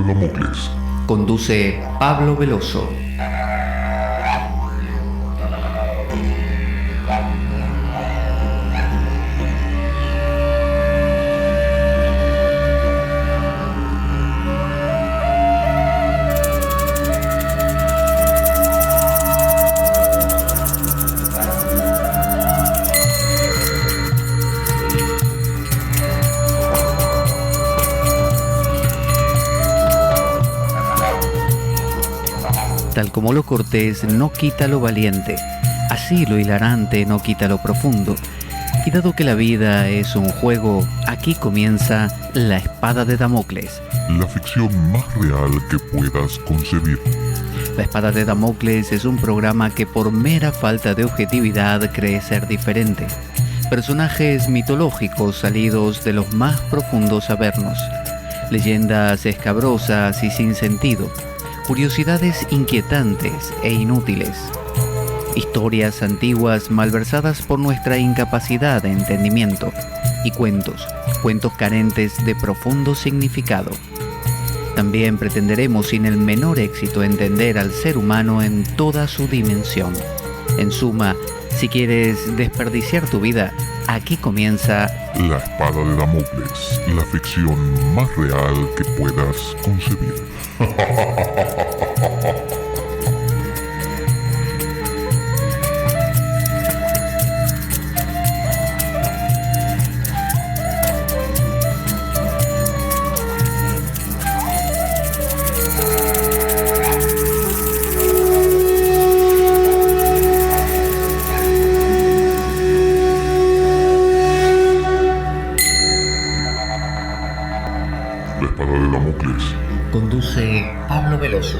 de Damocles. Conduce Pablo Veloso. Tal como lo cortés no quita lo valiente, así lo hilarante no quita lo profundo. Y dado que la vida es un juego, aquí comienza La Espada de Damocles. La ficción más real que puedas concebir. La Espada de Damocles es un programa que por mera falta de objetividad cree ser diferente. Personajes mitológicos salidos de los más profundos avernos. Leyendas escabrosas y sin sentido. Curiosidades inquietantes e inútiles. Historias antiguas malversadas por nuestra incapacidad de entendimiento. Y cuentos carentes de profundo significado. También pretenderemos sin el menor éxito entender al ser humano en toda su dimensión. En suma, si quieres desperdiciar tu vida, aquí comienza La Espada de Damocles, la ficción más real que puedas concebir. La Espada de Damocles. Conduce Pablo Veloso.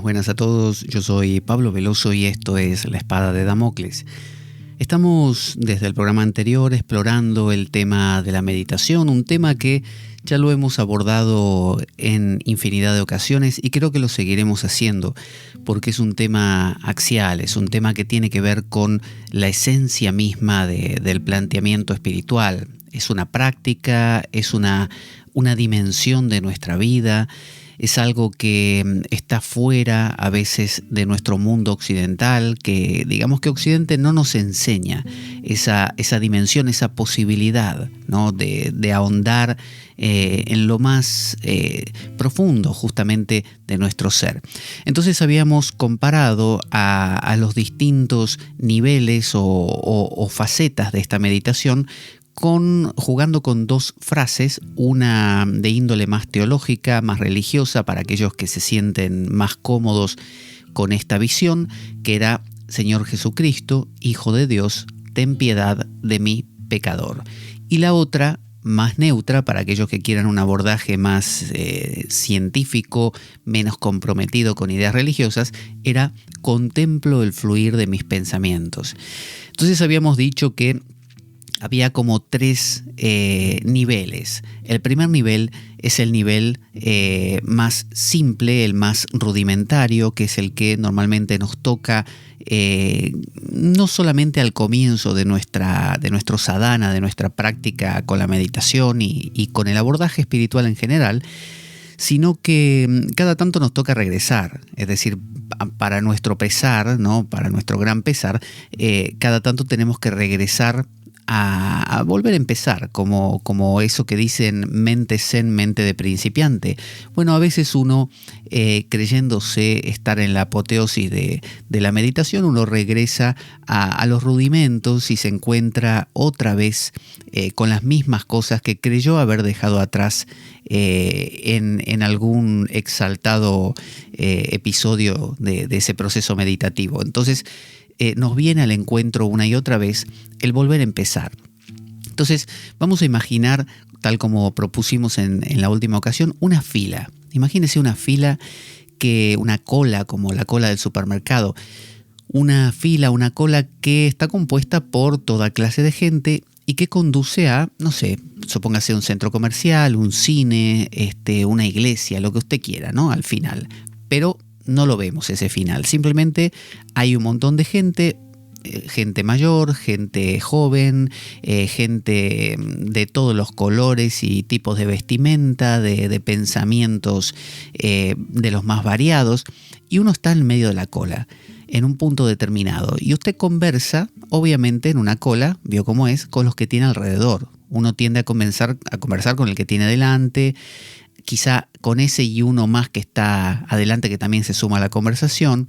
Buenas a todos, yo soy Pablo Veloso y esto es La Espada de Damocles. Estamos desde el programa anterior explorando el tema de la meditación, un tema que ya lo hemos abordado en infinidad de ocasiones y creo que lo seguiremos haciendo porque es un tema axial, es un tema que tiene que ver con la esencia misma del planteamiento espiritual. Es una práctica, es una dimensión de nuestra vida. Es algo que está fuera a veces de nuestro mundo occidental, que digamos que Occidente no nos enseña esa dimensión, esa posibilidad, ¿no? de ahondar en lo más profundo justamente de nuestro ser. Entonces habíamos comparado a los distintos niveles o facetas de esta meditación jugando con dos frases, una de índole más teológica, más religiosa, para aquellos que se sienten más cómodos con esta visión, que era: Señor Jesucristo, Hijo de Dios, ten piedad de mí, pecador. Y la otra, más neutra, para aquellos que quieran un abordaje más científico, menos comprometido con ideas religiosas, era: contemplo el fluir de mis pensamientos. Entonces habíamos dicho que había como tres niveles. El primer nivel es el nivel más simple, el más rudimentario, que es el que normalmente nos toca no solamente al comienzo de nuestro sadhana, de nuestra práctica con la meditación y con el abordaje espiritual en general, sino que cada tanto nos toca regresar. Es decir, para nuestro pesar, ¿no? Para nuestro gran pesar, cada tanto tenemos que regresar a volver a empezar, como eso que dicen mente zen, mente de principiante. Bueno, a veces uno, creyéndose estar en la apoteosis de la meditación, uno regresa a los rudimentos y se encuentra otra vez con las mismas cosas que creyó haber dejado atrás en algún exaltado episodio de ese proceso meditativo. Entonces, nos viene al encuentro una y otra vez el volver a empezar. Entonces vamos a imaginar, tal como propusimos en la última ocasión, una fila. Imagínense una fila, una cola como la cola del supermercado. Una fila, una cola que está compuesta por toda clase de gente y que conduce a, no sé, supóngase un centro comercial, un cine, una iglesia, lo que usted quiera, ¿no? Al final. Pero no lo vemos ese final. Simplemente hay un montón de gente mayor, gente joven, gente de todos los colores y tipos de vestimenta, de pensamientos de los más variados, y uno está en medio de la cola, en un punto determinado, y usted conversa, obviamente en una cola, vio cómo es, con los que tiene alrededor. Uno tiende a conversar con el que tiene delante, quizá con ese y uno más que está adelante que también se suma a la conversación,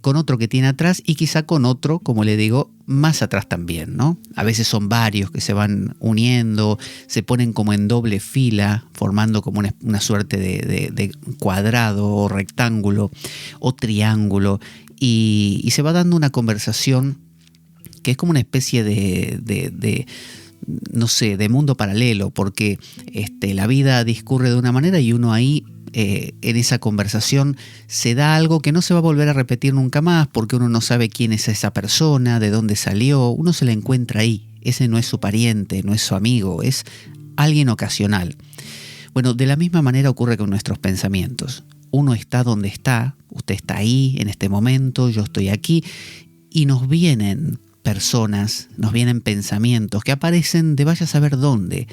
con otro que tiene atrás y quizá con otro, como le digo, más atrás también, ¿no? A veces son varios que se van uniendo, se ponen como en doble fila, formando como una suerte de cuadrado o rectángulo o triángulo, y se va dando una conversación que es como una especie no sé, de mundo paralelo, porque la vida discurre de una manera y uno ahí, en esa conversación, se da algo que no se va a volver a repetir nunca más, porque uno no sabe quién es esa persona, de dónde salió, uno se la encuentra ahí. Ese no es su pariente, no es su amigo, es alguien ocasional. Bueno, de la misma manera ocurre con nuestros pensamientos. Uno está donde está, usted está ahí en este momento, yo estoy aquí, y nos vienen personas, nos vienen pensamientos que aparecen de vaya a saber dónde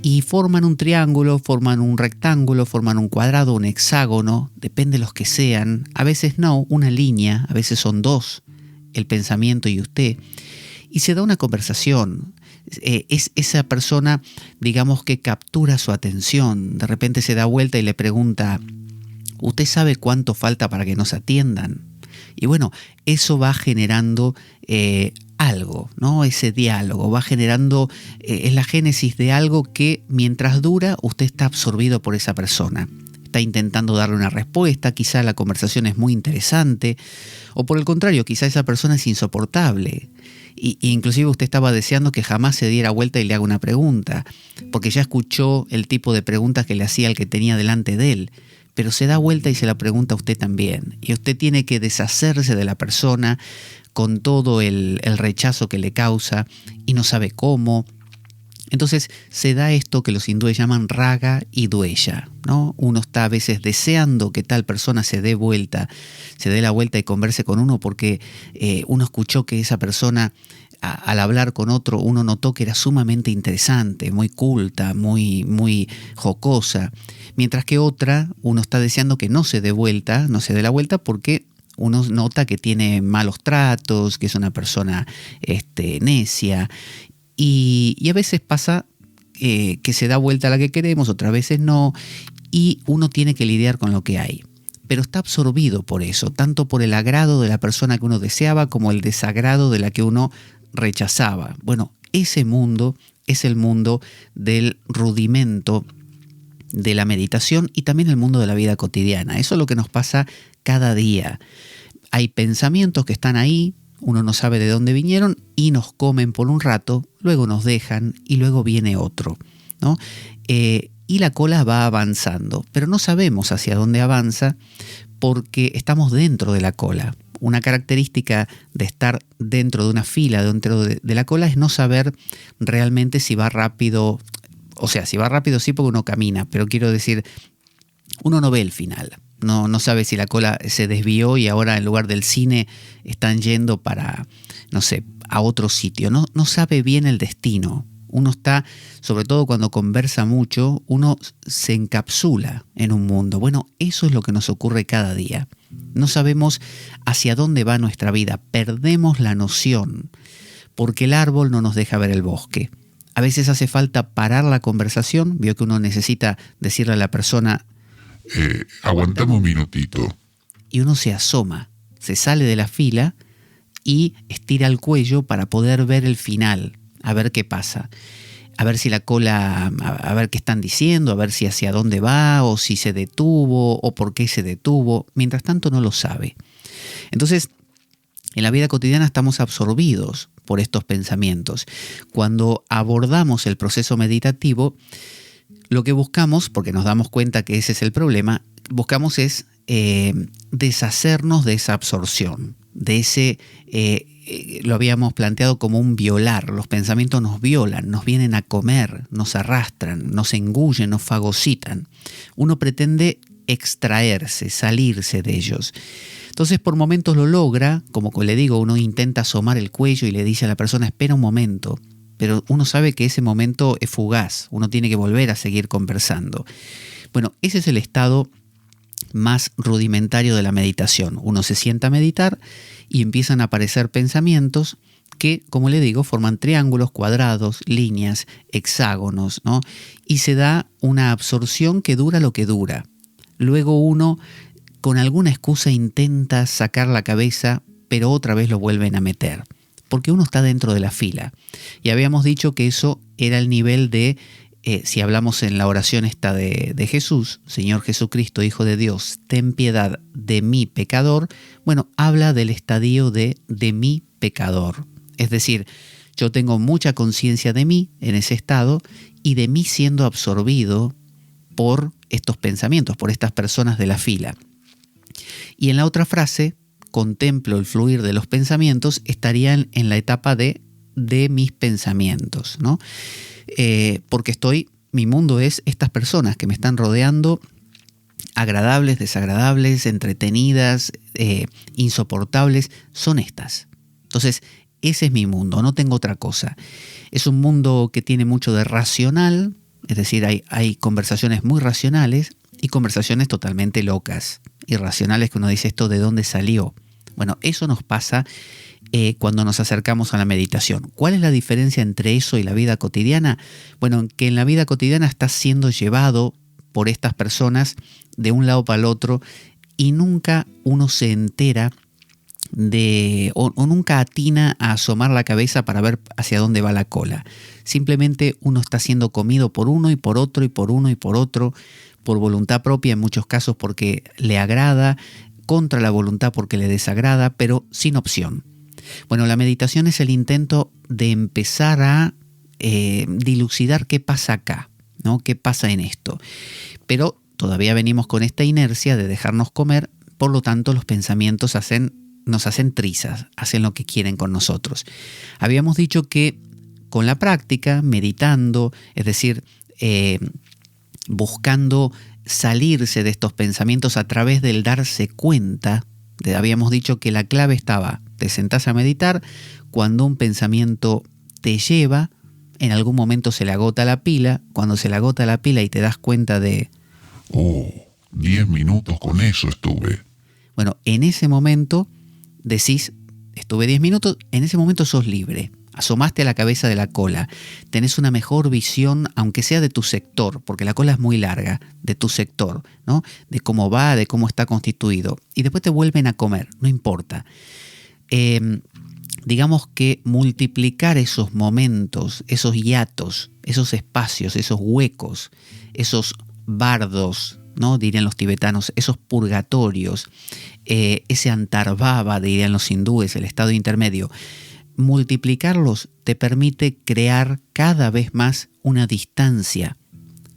y forman un triángulo, forman un rectángulo, forman un cuadrado, un hexágono, depende de los que sean, a veces no, una línea, a veces son dos, el pensamiento y usted, y se da una conversación. Es esa persona, digamos, que captura su atención, de repente se da vuelta y le pregunta: ¿usted sabe cuánto falta para que nos atiendan? Y bueno, eso va generando algo, ¿no? Ese diálogo va generando, es la génesis de algo que mientras dura usted está absorbido por esa persona. Está intentando darle una respuesta, quizá la conversación es muy interesante, o por el contrario, quizá esa persona es insoportable. Y inclusive usted estaba deseando que jamás se diera vuelta y le haga una pregunta, porque ya escuchó el tipo de preguntas que le hacía el que tenía delante de él. Pero se da vuelta y se la pregunta a usted también. Y usted tiene que deshacerse de la persona con todo el rechazo que le causa y no sabe cómo. Entonces se da esto que los hindúes llaman raga y dvesha, ¿no? Uno está a veces deseando que tal persona se dé la vuelta y converse con uno porque uno escuchó que esa persona, al hablar con otro, uno notó que era sumamente interesante, muy culta, muy jocosa, mientras que otra, uno está deseando que no se dé la vuelta porque uno nota que tiene malos tratos, que es una persona necia, y a veces pasa que se da vuelta a la que queremos, otras veces no, y uno tiene que lidiar con lo que hay. Pero está absorbido por eso, tanto por el agrado de la persona que uno deseaba como el desagrado de la que uno rechazaba. Bueno, ese mundo es el mundo del rudimento de la meditación y también el mundo de la vida cotidiana. Eso es lo que nos pasa cada día. Hay pensamientos que están ahí, uno no sabe de dónde vinieron y nos comen por un rato, luego nos dejan y luego viene otro, ¿no? Y la cola va avanzando, pero no sabemos hacia dónde avanza porque estamos dentro de la cola. Una característica de estar dentro de una fila, dentro de la cola, es no saber realmente si va rápido. O sea, si va rápido sí porque uno camina, pero quiero decir, uno no ve el final. No sabe si la cola se desvió y ahora en lugar del cine están yendo para, no sé, a otro sitio. No sabe bien el destino. Uno está, sobre todo cuando conversa mucho, uno se encapsula en un mundo. Bueno, eso es lo que nos ocurre cada día. No sabemos hacia dónde va nuestra vida. Perdemos la noción porque el árbol no nos deja ver el bosque. A veces hace falta parar la conversación. Vio que uno necesita decirle a la persona: aguantame un minutito. Y uno se asoma, se sale de la fila y estira el cuello para poder ver el final, a ver qué pasa. A ver si la cola, a ver qué están diciendo, a ver si hacia dónde va, o si se detuvo, o por qué se detuvo. Mientras tanto no lo sabe. Entonces, en la vida cotidiana estamos absorbidos por estos pensamientos. Cuando abordamos el proceso meditativo, lo que buscamos, porque nos damos cuenta que ese es el problema, buscamos es deshacernos de esa absorción, de ese, lo habíamos planteado como un violar. Los pensamientos nos violan, nos vienen a comer, nos arrastran, nos engullen, nos fagocitan. Uno pretende extraerse, salirse de ellos. Entonces por momentos lo logra, como le digo, uno intenta asomar el cuello y le dice a la persona, espera un momento, pero uno sabe que ese momento es fugaz, uno tiene que volver a seguir conversando. Bueno, ese es el estado más rudimentario de la meditación. Uno se sienta a meditar y empiezan a aparecer pensamientos que, como le digo, forman triángulos, cuadrados, líneas, hexágonos, ¿no? Y se da una absorción que dura lo que dura. Luego uno, con alguna excusa, intenta sacar la cabeza, pero otra vez lo vuelven a meter, porque uno está dentro de la fila. Y habíamos dicho que eso era el nivel de, si hablamos en la oración esta de Jesús, Señor Jesucristo, Hijo de Dios, ten piedad de mí, pecador. Bueno, habla del estadio de mí, pecador. Es decir, yo tengo mucha conciencia de mí en ese estado y de mí siendo absorbido por estos pensamientos, por estas personas de la fila. Y en la otra frase, contemplo el fluir de los pensamientos, estarían en la etapa de mis pensamientos, ¿no? Porque mi mundo es estas personas que me están rodeando, agradables, desagradables, entretenidas, insoportables, son estas. Entonces, ese es mi mundo, no tengo otra cosa. Es un mundo que tiene mucho de racional, es decir, hay conversaciones muy racionales y conversaciones totalmente locas, irracionales, que uno dice, ¿esto de dónde salió? Bueno, eso nos pasa cuando nos acercamos a la meditación. ¿Cuál es la diferencia entre eso y la vida cotidiana? Bueno, que en la vida cotidiana estás siendo llevado por estas personas de un lado para el otro y nunca uno se entera o nunca atina a asomar la cabeza para ver hacia dónde va la cola. Simplemente uno está siendo comido por uno y por otro y por uno y por otro, por voluntad propia en muchos casos porque le agrada, contra la voluntad porque le desagrada, pero sin opción. Bueno, la meditación es el intento de empezar a dilucidar qué pasa acá, ¿no? ¿Qué pasa en esto? Pero todavía venimos con esta inercia de dejarnos comer, por lo tanto los pensamientos nos hacen trizas, hacen lo que quieren con nosotros. Habíamos dicho que con la práctica, meditando, es decir, buscando salirse de estos pensamientos a través del darse cuenta, habíamos dicho que la clave estaba, te sentás a meditar, cuando un pensamiento te lleva, en algún momento se le agota la pila, cuando se le agota la pila y te das cuenta de 10 minutos con eso estuve. Bueno, en ese momento decís, estuve 10 minutos, en ese momento sos libre. Asomaste a la cabeza de la cola, tenés una mejor visión, aunque sea de tu sector, porque la cola es muy larga, de tu sector, ¿no? De cómo va, de cómo está constituido. Y después te vuelven a comer, no importa. Digamos que multiplicar esos momentos, esos hiatos, esos espacios, esos huecos, esos bardos, ¿no? Dirían los tibetanos, esos purgatorios, ese antarbhava, dirían los hindúes, el estado intermedio. Multiplicarlos te permite crear cada vez más una distancia,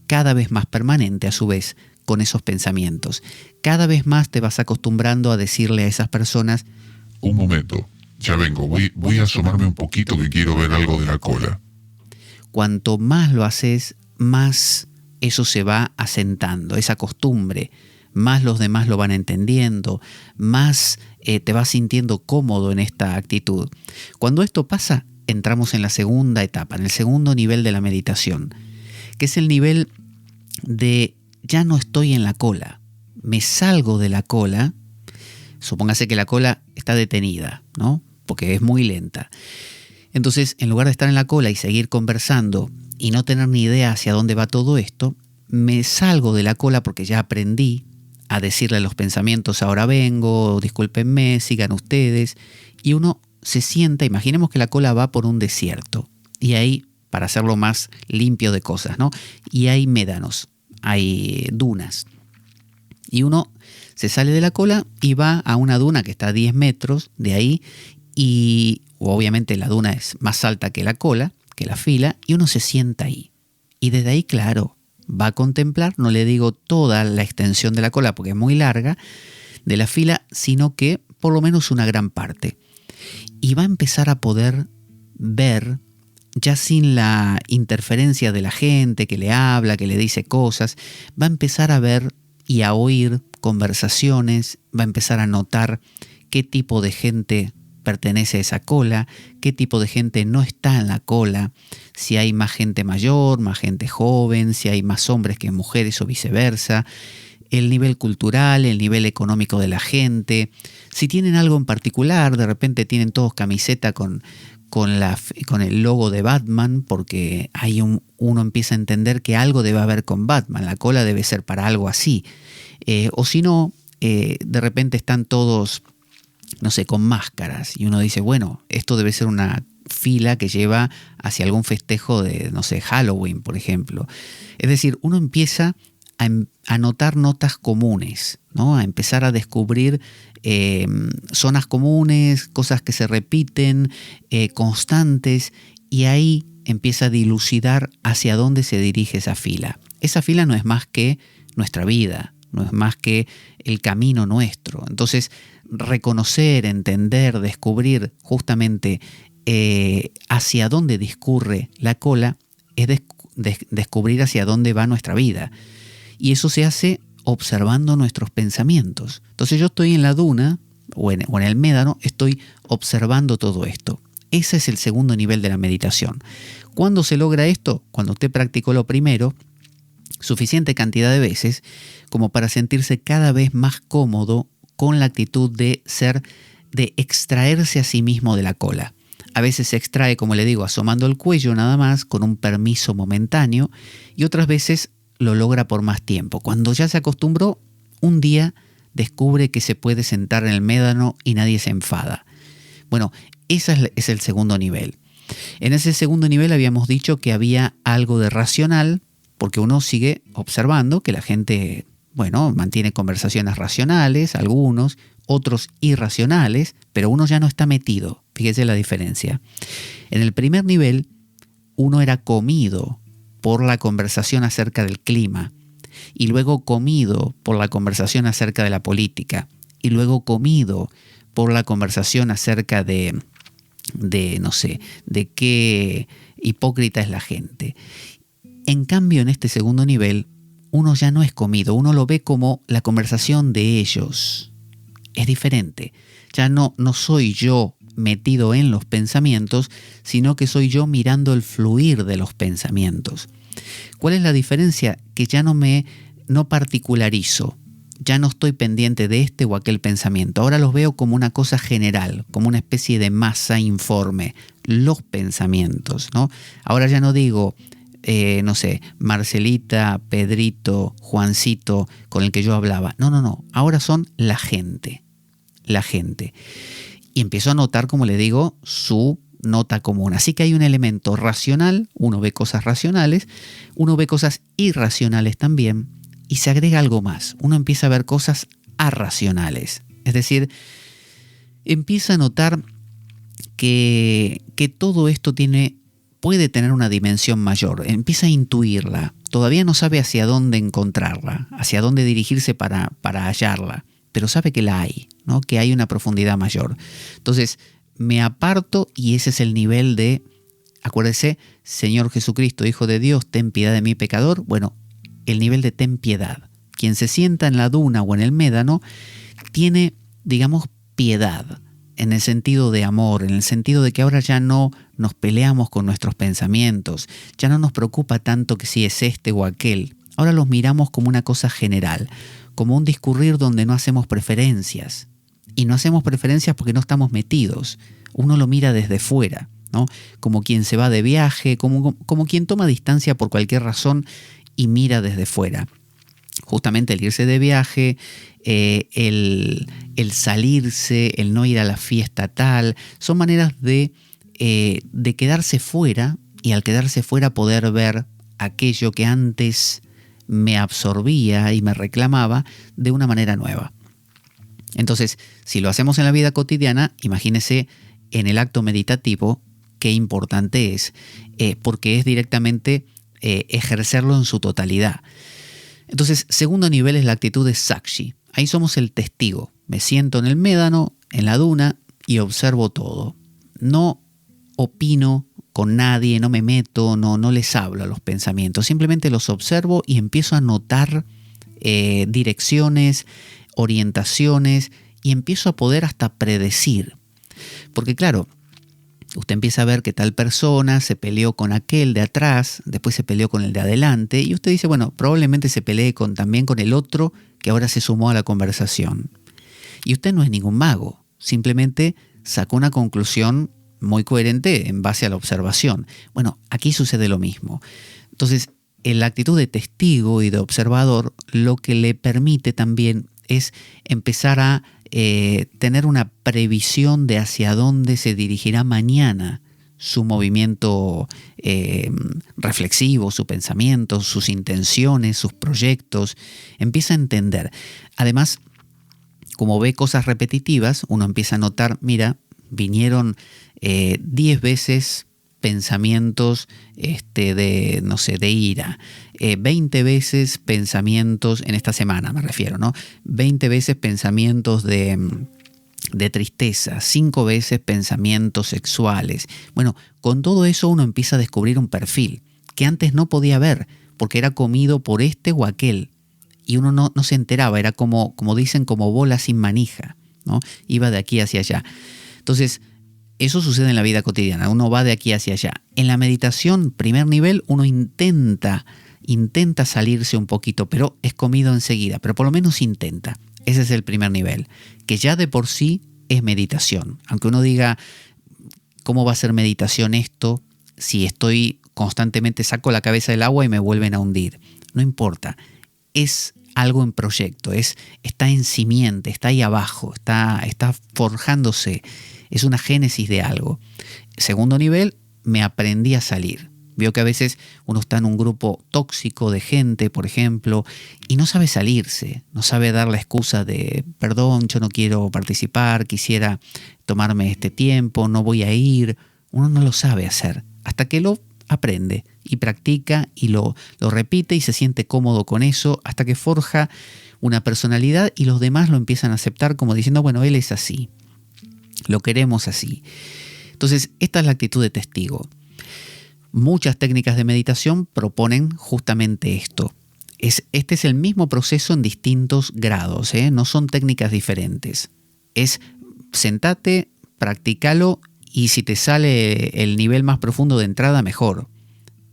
cada vez más permanente a su vez, con esos pensamientos. Cada vez más te vas acostumbrando a decirle a esas personas, un momento, ya vengo, voy a asomarme un poquito que quiero ver algo de la cola. Cuanto más lo haces, más eso se va asentando, esa costumbre, más los demás lo van entendiendo, más te vas sintiendo cómodo en esta actitud. Cuando esto pasa, entramos en la segunda etapa, en el segundo nivel de la meditación, que es el nivel de ya no estoy en la cola, me salgo de la cola. Supóngase que la cola está detenida, ¿no? Porque es muy lenta. Entonces, en lugar de estar en la cola y seguir conversando y no tener ni idea hacia dónde va todo esto, me salgo de la cola porque ya aprendí a decirle a los pensamientos, ahora vengo, discúlpenme, sigan ustedes. Y uno se sienta, imaginemos que la cola va por un desierto. Y ahí, para hacerlo más limpio de cosas, ¿no? Y hay médanos, hay dunas. Y uno se sale de la cola y va a una duna que está a 10 metros de ahí y obviamente la duna es más alta que la cola, que la fila, y uno se sienta ahí. Y desde ahí, claro, va a contemplar, no le digo toda la extensión de la cola porque es muy larga, de la fila, sino que por lo menos una gran parte. Y va a empezar a poder ver, ya sin la interferencia de la gente que le habla, que le dice cosas, va a empezar a ver y a oír conversaciones, va a empezar a notar qué tipo de gente pertenece a esa cola, qué tipo de gente no está en la cola, si hay más gente mayor, más gente joven, si hay más hombres que mujeres o viceversa, el nivel cultural, el nivel económico de la gente, si tienen algo en particular, de repente tienen todos camiseta con el logo de Batman, porque uno empieza a entender que algo debe haber con Batman, la cola debe ser para algo así, o si no, de repente están todos, no sé, con máscaras, y uno dice, bueno, esto debe ser una fila que lleva hacia algún festejo de, no sé, Halloween, por ejemplo. Es decir, uno empieza a notar notas comunes, ¿no? A empezar a descubrir zonas comunes, cosas que se repiten, constantes, y ahí empieza a dilucidar hacia dónde se dirige esa fila. Esa fila no es más que nuestra vida, no es más que el camino nuestro. Entonces, reconocer, entender, descubrir justamente hacia dónde discurre la cola es descubrir hacia dónde va nuestra vida. Y eso se hace observando nuestros pensamientos. Entonces yo estoy en la duna o en el médano, estoy observando todo esto. Ese es el segundo nivel de la meditación. ¿Cuándo se logra esto? Cuando usted practicó lo primero suficiente cantidad de veces como para sentirse cada vez más cómodo con la actitud de extraerse a sí mismo de la cola. A veces se extrae, como le digo, asomando el cuello nada más, con un permiso momentáneo, y otras veces lo logra por más tiempo. Cuando ya se acostumbró, un día descubre que se puede sentar en el médano y nadie se enfada. Bueno, ese es el segundo nivel. En ese segundo nivel habíamos dicho que había algo de racional, porque uno sigue observando que la gente, bueno, mantiene conversaciones racionales, algunos, otros irracionales, pero uno ya no está metido. Fíjese la diferencia. En el primer nivel, uno era comido por la conversación acerca del clima, y luego comido por la conversación acerca de la política, y luego comido por la conversación acerca de no sé, de qué hipócrita es la gente. En cambio, en este segundo nivel, uno ya no es comido, uno lo ve como la conversación de ellos. Es diferente. Ya no soy yo metido en los pensamientos, sino que soy yo mirando el fluir de los pensamientos. ¿Cuál es la diferencia? Que ya no particularizo, ya no estoy pendiente de este o aquel pensamiento. Ahora los veo como una cosa general, como una especie de masa informe, los pensamientos, ¿no? Ahora ya no digo, no sé, Marcelita, Pedrito, Juancito, con el que yo hablaba. No. Ahora son la gente. Y empiezo a notar, como le digo, su nota común. Así que hay un elemento racional, uno ve cosas racionales, uno ve cosas irracionales también, y se agrega algo más. Uno empieza a ver cosas arracionales. Es decir, empieza a notar que todo esto puede tener una dimensión mayor. Empieza a intuirla. Todavía no sabe hacia dónde encontrarla, hacia dónde dirigirse para hallarla, pero sabe que la hay, ¿no? Que hay una profundidad mayor. Entonces, me aparto, y ese es el nivel de, acuérdese, Señor Jesucristo, Hijo de Dios, ten piedad de mí, pecador. Bueno, el nivel de ten piedad. Quien se sienta en la duna o en el médano tiene, digamos, piedad, en el sentido de amor, en el sentido de que ahora ya no nos peleamos con nuestros pensamientos, ya no nos preocupa tanto que si es este o aquel. Ahora los miramos como una cosa general, como un discurrir donde no hacemos preferencias. Y no hacemos preferencias porque no estamos metidos. Uno lo mira desde fuera, ¿no? Como quien se va de viaje, como quien toma distancia por cualquier razón y mira desde fuera. Justamente el irse de viaje, el salirse, el no ir a la fiesta tal, son maneras de quedarse fuera, y al quedarse fuera poder ver aquello que antes me absorbía y me reclamaba de una manera nueva. Entonces, si lo hacemos en la vida cotidiana, imagínese en el acto meditativo qué importante es, porque es directamente ejercerlo en su totalidad. Entonces, segundo nivel es la actitud de Sakshi. Ahí somos el testigo. Me siento en el médano, en la duna, y observo todo. No opino con nadie, no me meto, no les hablo a los pensamientos. Simplemente los observo y empiezo a notar direcciones, orientaciones, y empiezo a poder hasta predecir. Porque claro, usted empieza a ver que tal persona se peleó con aquel de atrás, después se peleó con el de adelante, y usted dice, bueno, probablemente se pelee también con el otro que ahora se sumó a la conversación. Y usted no es ningún mago, simplemente sacó una conclusión muy coherente en base a la observación. Bueno, aquí sucede lo mismo. Entonces, en la actitud de testigo y de observador, lo que le permite también es empezar a tener una previsión de hacia dónde se dirigirá mañana su movimiento reflexivo, su pensamiento, sus intenciones, sus proyectos. Empieza a entender. Además, como ve cosas repetitivas, uno empieza a notar, mira, vinieron 10 veces pensamientos de ira, 20 veces pensamientos, en esta semana me refiero, ¿no? 20 veces pensamientos de tristeza, 5 veces pensamientos sexuales. Bueno, con todo eso uno empieza a descubrir un perfil que antes no podía ver porque era comido por este o aquel y uno no se enteraba, era como dicen, como bola sin manija, ¿no? Iba de aquí hacia allá. Entonces, eso sucede en la vida cotidiana, uno va de aquí hacia allá. En la meditación, primer nivel, uno intenta salirse un poquito, pero es comido enseguida, pero por lo menos intenta. Ese es el primer nivel, que ya de por sí es meditación. Aunque uno diga, ¿cómo va a ser meditación esto si estoy constantemente, saco la cabeza del agua y me vuelven a hundir? No importa, es algo en proyecto, está en simiente, está ahí abajo, está forjándose. Es una génesis de algo. Segundo nivel, me aprendí a salir. Veo que a veces uno está en un grupo tóxico de gente, por ejemplo, y no sabe salirse, no sabe dar la excusa de, perdón, yo no quiero participar, quisiera tomarme este tiempo, no voy a ir. Uno no lo sabe hacer hasta que lo aprende y practica y lo repite y se siente cómodo con eso hasta que forja una personalidad y los demás lo empiezan a aceptar como diciendo, bueno, él es así. Lo queremos así. Entonces, esta es la actitud de testigo. Muchas técnicas de meditación proponen justamente esto. Este es el mismo proceso en distintos grados, no son técnicas diferentes. Es sentate, practícalo y si te sale el nivel más profundo de entrada, mejor.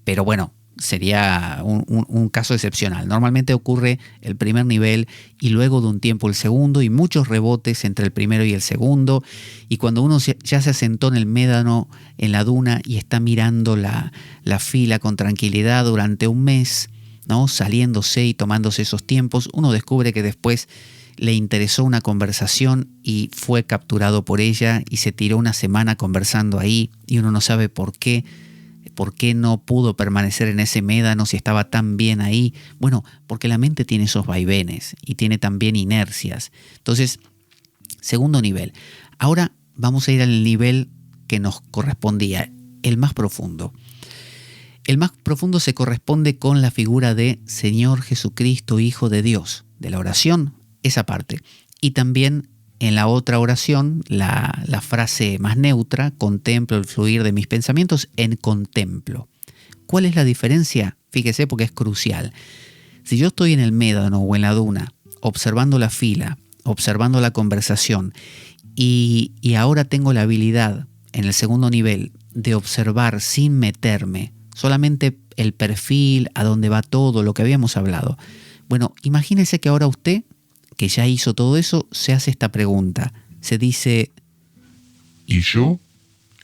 Pero bueno, sería un caso excepcional. Normalmente ocurre el primer nivel y luego de un tiempo el segundo y muchos rebotes entre el primero y el segundo. Y cuando uno ya se asentó en el médano, en la duna y está mirando la fila con tranquilidad durante un mes, ¿no? Saliéndose y tomándose esos tiempos, uno descubre que después le interesó una conversación y fue capturado por ella y se tiró una semana conversando ahí y uno no sabe por qué no pudo permanecer en ese médano si estaba tan bien ahí. Bueno, porque la mente tiene esos vaivenes y tiene también inercias. Entonces, segundo nivel. Ahora vamos a ir al nivel que nos correspondía, el más profundo. El más profundo se corresponde con la figura de Señor Jesucristo, Hijo de Dios, de la oración, esa parte. Y también en la otra oración, la frase más neutra, contemplo el fluir de mis pensamientos, en contemplo. ¿Cuál es la diferencia? Fíjese porque es crucial. Si yo estoy en el médano o en la duna, observando la fila, observando la conversación, y ahora tengo la habilidad, en el segundo nivel, de observar sin meterme, solamente el perfil, a dónde va todo, lo que habíamos hablado. Bueno, imagínese que ahora usted, que ya hizo todo eso, se hace esta pregunta. Se dice, ¿y yo,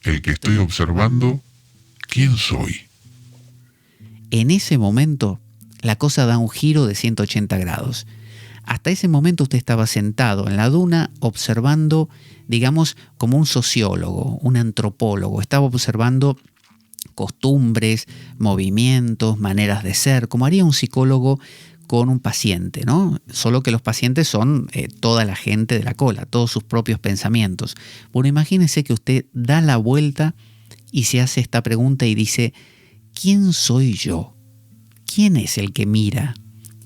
el que estoy observando, quién soy? En ese momento, la cosa da un giro de 180 grados. Hasta ese momento usted estaba sentado en la duna observando, digamos, como un sociólogo, un antropólogo. Estaba observando costumbres, movimientos, maneras de ser, como haría un psicólogo con un paciente, ¿no? Solo que los pacientes son toda la gente de la cola, todos sus propios pensamientos. Bueno, imagínese que usted da la vuelta y se hace esta pregunta y dice, ¿quién soy yo? ¿Quién es el que mira?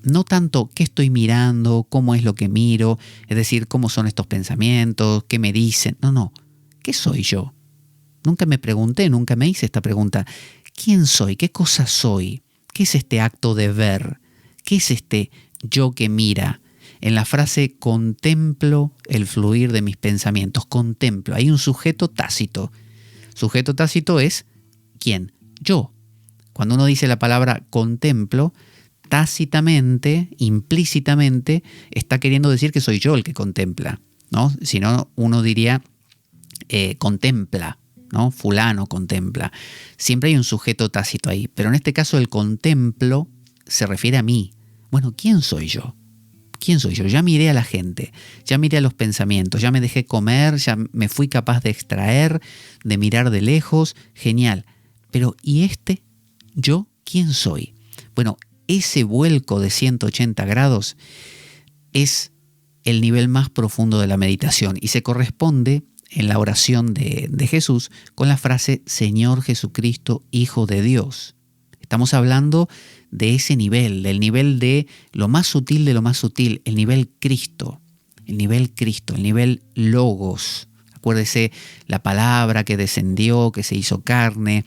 No tanto qué estoy mirando, cómo es lo que miro, es decir, cómo son estos pensamientos, qué me dicen. No, ¿qué soy yo? Nunca me pregunté, nunca me hice esta pregunta. ¿Quién soy? ¿Qué cosa soy? ¿Qué es este acto de ver? ¿Qué es este yo que mira. En la frase contemplo el fluir de mis pensamientos, contemplo. Hay un sujeto tácito. Sujeto tácito es ¿quién? Yo. Cuando uno dice la palabra contemplo, tácitamente, implícitamente, está queriendo decir que soy yo el que contempla, ¿no? Si no, uno diría contempla, ¿no? Fulano contempla. Siempre hay un sujeto tácito ahí, pero en este caso el contemplo se refiere a mí. Bueno, ¿quién soy yo? ¿Quién soy yo? Ya miré a la gente, ya miré a los pensamientos, ya me dejé comer, ya me fui capaz de extraer, de mirar de lejos, genial. Pero ¿y este? ¿Yo quién soy? Bueno, ese vuelco de 180 grados es el nivel más profundo de la meditación y se corresponde en la oración de Jesús con la frase Señor Jesucristo, Hijo de Dios. Estamos hablando de ese nivel, del nivel de lo más sutil de lo más sutil, el nivel Cristo, el nivel Logos. Acuérdese la palabra que descendió, que se hizo carne,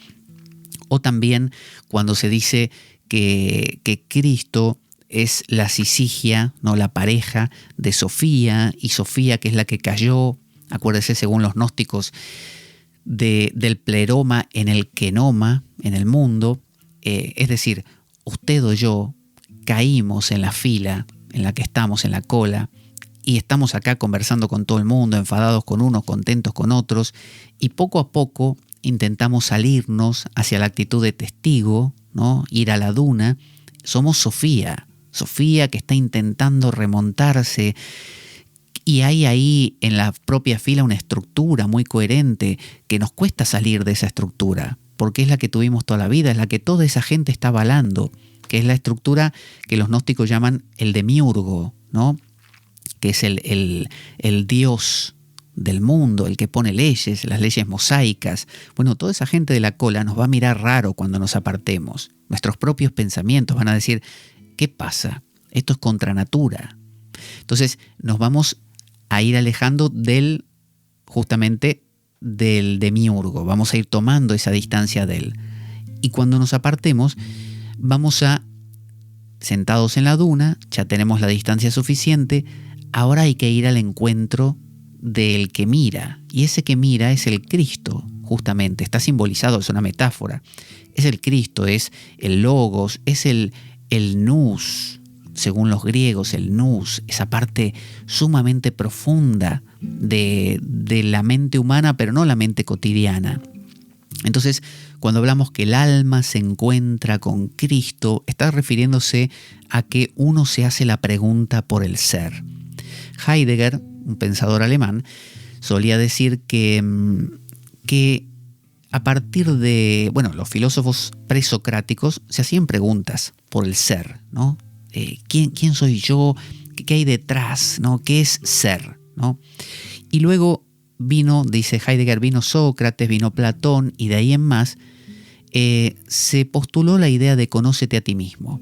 o también cuando se dice que Cristo es la sisigia, ¿no? La pareja de Sofía, y Sofía que es la que cayó, acuérdese según los gnósticos, del pleroma en el kenoma, en el mundo, es decir, usted o yo caímos en la fila en la que estamos, en la cola, y estamos acá conversando con todo el mundo, enfadados con unos, contentos con otros, y poco a poco intentamos salirnos hacia la actitud de testigo, ¿no? Ir a la duna. Somos Sofía que está intentando remontarse, y hay ahí en la propia fila una estructura muy coherente que nos cuesta salir de esa estructura, porque es la que tuvimos toda la vida, es la que toda esa gente está avalando, que es la estructura que los gnósticos llaman el demiurgo, ¿no? Que es el dios del mundo, el que pone leyes, las leyes mosaicas. Bueno, toda esa gente de la cola nos va a mirar raro cuando nos apartemos. Nuestros propios pensamientos van a decir, ¿qué pasa? Esto es contra natura. Entonces nos vamos a ir alejando justamente del demiurgo, vamos a ir tomando esa distancia de él. Y cuando nos apartemos, vamos a, sentados en la duna, ya tenemos la distancia suficiente, ahora hay que ir al encuentro del que mira, y ese que mira es el Cristo, justamente, está simbolizado, es una metáfora, es el Cristo, es el Logos, es el nous, según los griegos, el nous, esa parte sumamente profunda de la mente humana, pero no la mente cotidiana. Entonces, cuando hablamos que el alma se encuentra con Cristo, está refiriéndose a que uno se hace la pregunta por el ser. Heidegger, un pensador alemán, solía decir que a partir de, los filósofos presocráticos se hacían preguntas por el ser, ¿no? ¿Quién soy yo? ¿Qué hay detrás? ¿No? ¿Qué es ser? ¿No? Y luego vino, dice Heidegger, vino Sócrates, vino Platón, y de ahí en más se postuló la idea de conócete a ti mismo.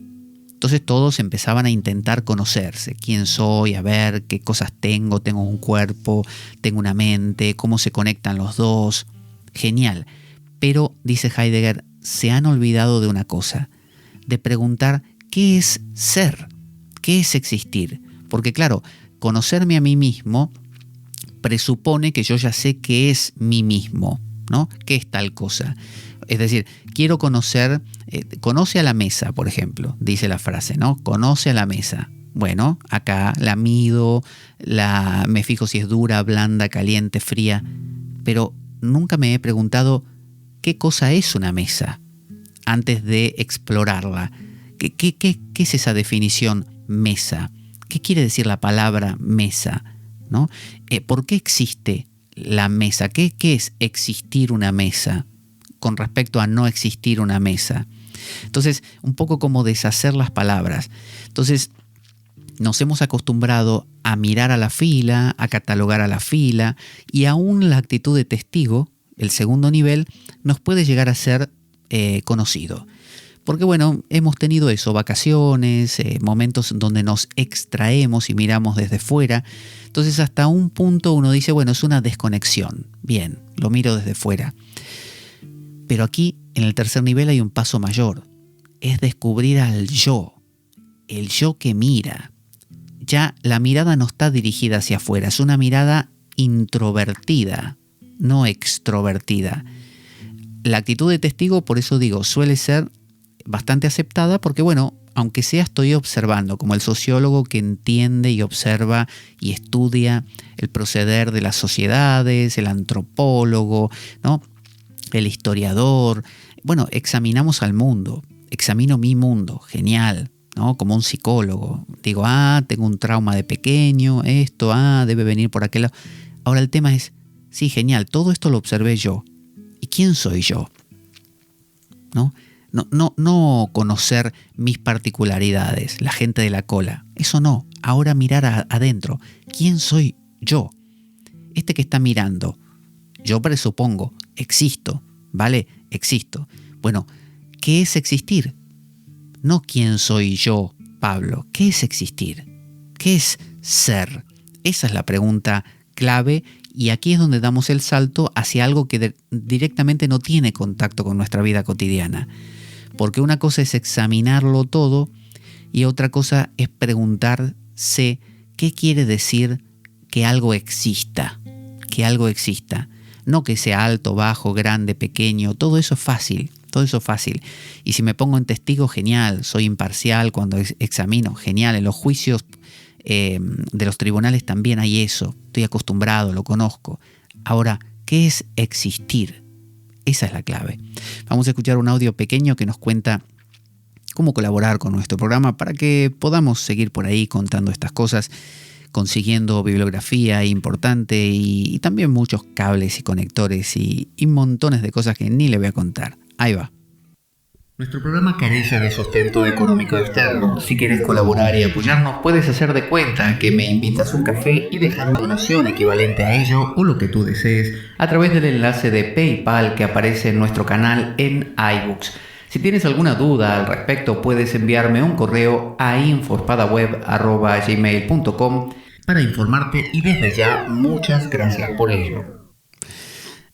Entonces todos empezaban a intentar conocerse. ¿Quién soy? A ver, ¿qué cosas tengo? Tengo un cuerpo, tengo una mente, ¿cómo se conectan los dos? Genial. Pero, dice Heidegger, se han olvidado de una cosa, de preguntar ¿qué es ser? ¿Qué es existir? Porque claro, conocerme a mí mismo presupone que yo ya sé qué es mí mismo, ¿no? ¿Qué es tal cosa? Es decir, quiero conocer, conoce a la mesa, por ejemplo, dice la frase, ¿no? Conoce a la mesa. Bueno, acá la mido, me fijo si es dura, blanda, caliente, fría, pero nunca me he preguntado qué cosa es una mesa antes de explorarla. ¿Qué es esa definición mesa? ¿Qué quiere decir la palabra mesa? ¿No? ¿Por qué existe la mesa? ¿Qué es existir una mesa con respecto a no existir una mesa? Entonces, un poco como deshacer las palabras. Entonces, nos hemos acostumbrado a mirar a la fila, a catalogar a la fila, y aún la actitud de testigo, el segundo nivel, nos puede llegar a ser conocido. Porque hemos tenido eso, vacaciones, momentos donde nos extraemos y miramos desde fuera. Entonces hasta un punto uno dice, es una desconexión. Bien, lo miro desde fuera. Pero aquí, en el tercer nivel, hay un paso mayor. Es descubrir al yo. el yo que mira. Ya la mirada no está dirigida hacia afuera, es una mirada introvertida, no extrovertida. La actitud de testigo, por eso digo, suele ser bastante aceptada porque, bueno, aunque sea estoy observando, como el sociólogo que entiende y observa y estudia el proceder de las sociedades, el antropólogo, ¿no? El historiador. Bueno, examinamos al mundo, examino mi mundo, genial, ¿no? Como un psicólogo. Digo, tengo un trauma de pequeño, esto, debe venir por aquel lado. Ahora el tema es, sí, genial, todo esto lo observé yo. ¿Y quién soy yo? ¿No? No conocer mis particularidades, la gente de la cola. Eso no. Ahora mirar adentro. ¿Quién soy yo? Este que está mirando. Yo presupongo, existo, ¿vale? Existo. Bueno, ¿qué es existir? No quién soy yo, Pablo. ¿Qué es existir? ¿Qué es ser? Esa es la pregunta clave. Y aquí es donde damos el salto hacia algo que directamente no tiene contacto con nuestra vida cotidiana. Porque una cosa es examinarlo todo y otra cosa es preguntarse qué quiere decir que algo exista. Que algo exista. No que sea alto, bajo, grande, pequeño. Todo eso es fácil. Todo eso es fácil. Y si me pongo en testigo, genial. Soy imparcial cuando examino, genial. En los juicios de los tribunales también hay eso. Estoy acostumbrado, lo conozco. Ahora, ¿qué es existir? Esa es la clave. Vamos a escuchar un audio pequeño que nos cuenta cómo colaborar con nuestro programa para que podamos seguir por ahí contando estas cosas, consiguiendo bibliografía importante y también muchos cables y conectores y montones de cosas que ni le voy a contar. Ahí va. Nuestro programa carece de sustento económico externo. Si quieres colaborar y apoyarnos, puedes hacer de cuenta que me invitas un café y dejar una donación equivalente a ello o lo que tú desees a través del enlace de PayPal que aparece en nuestro canal en iBooks. Si tienes alguna duda al respecto, puedes enviarme un correo a infospadaweb@gmail.com para informarte y desde ya muchas gracias por ello.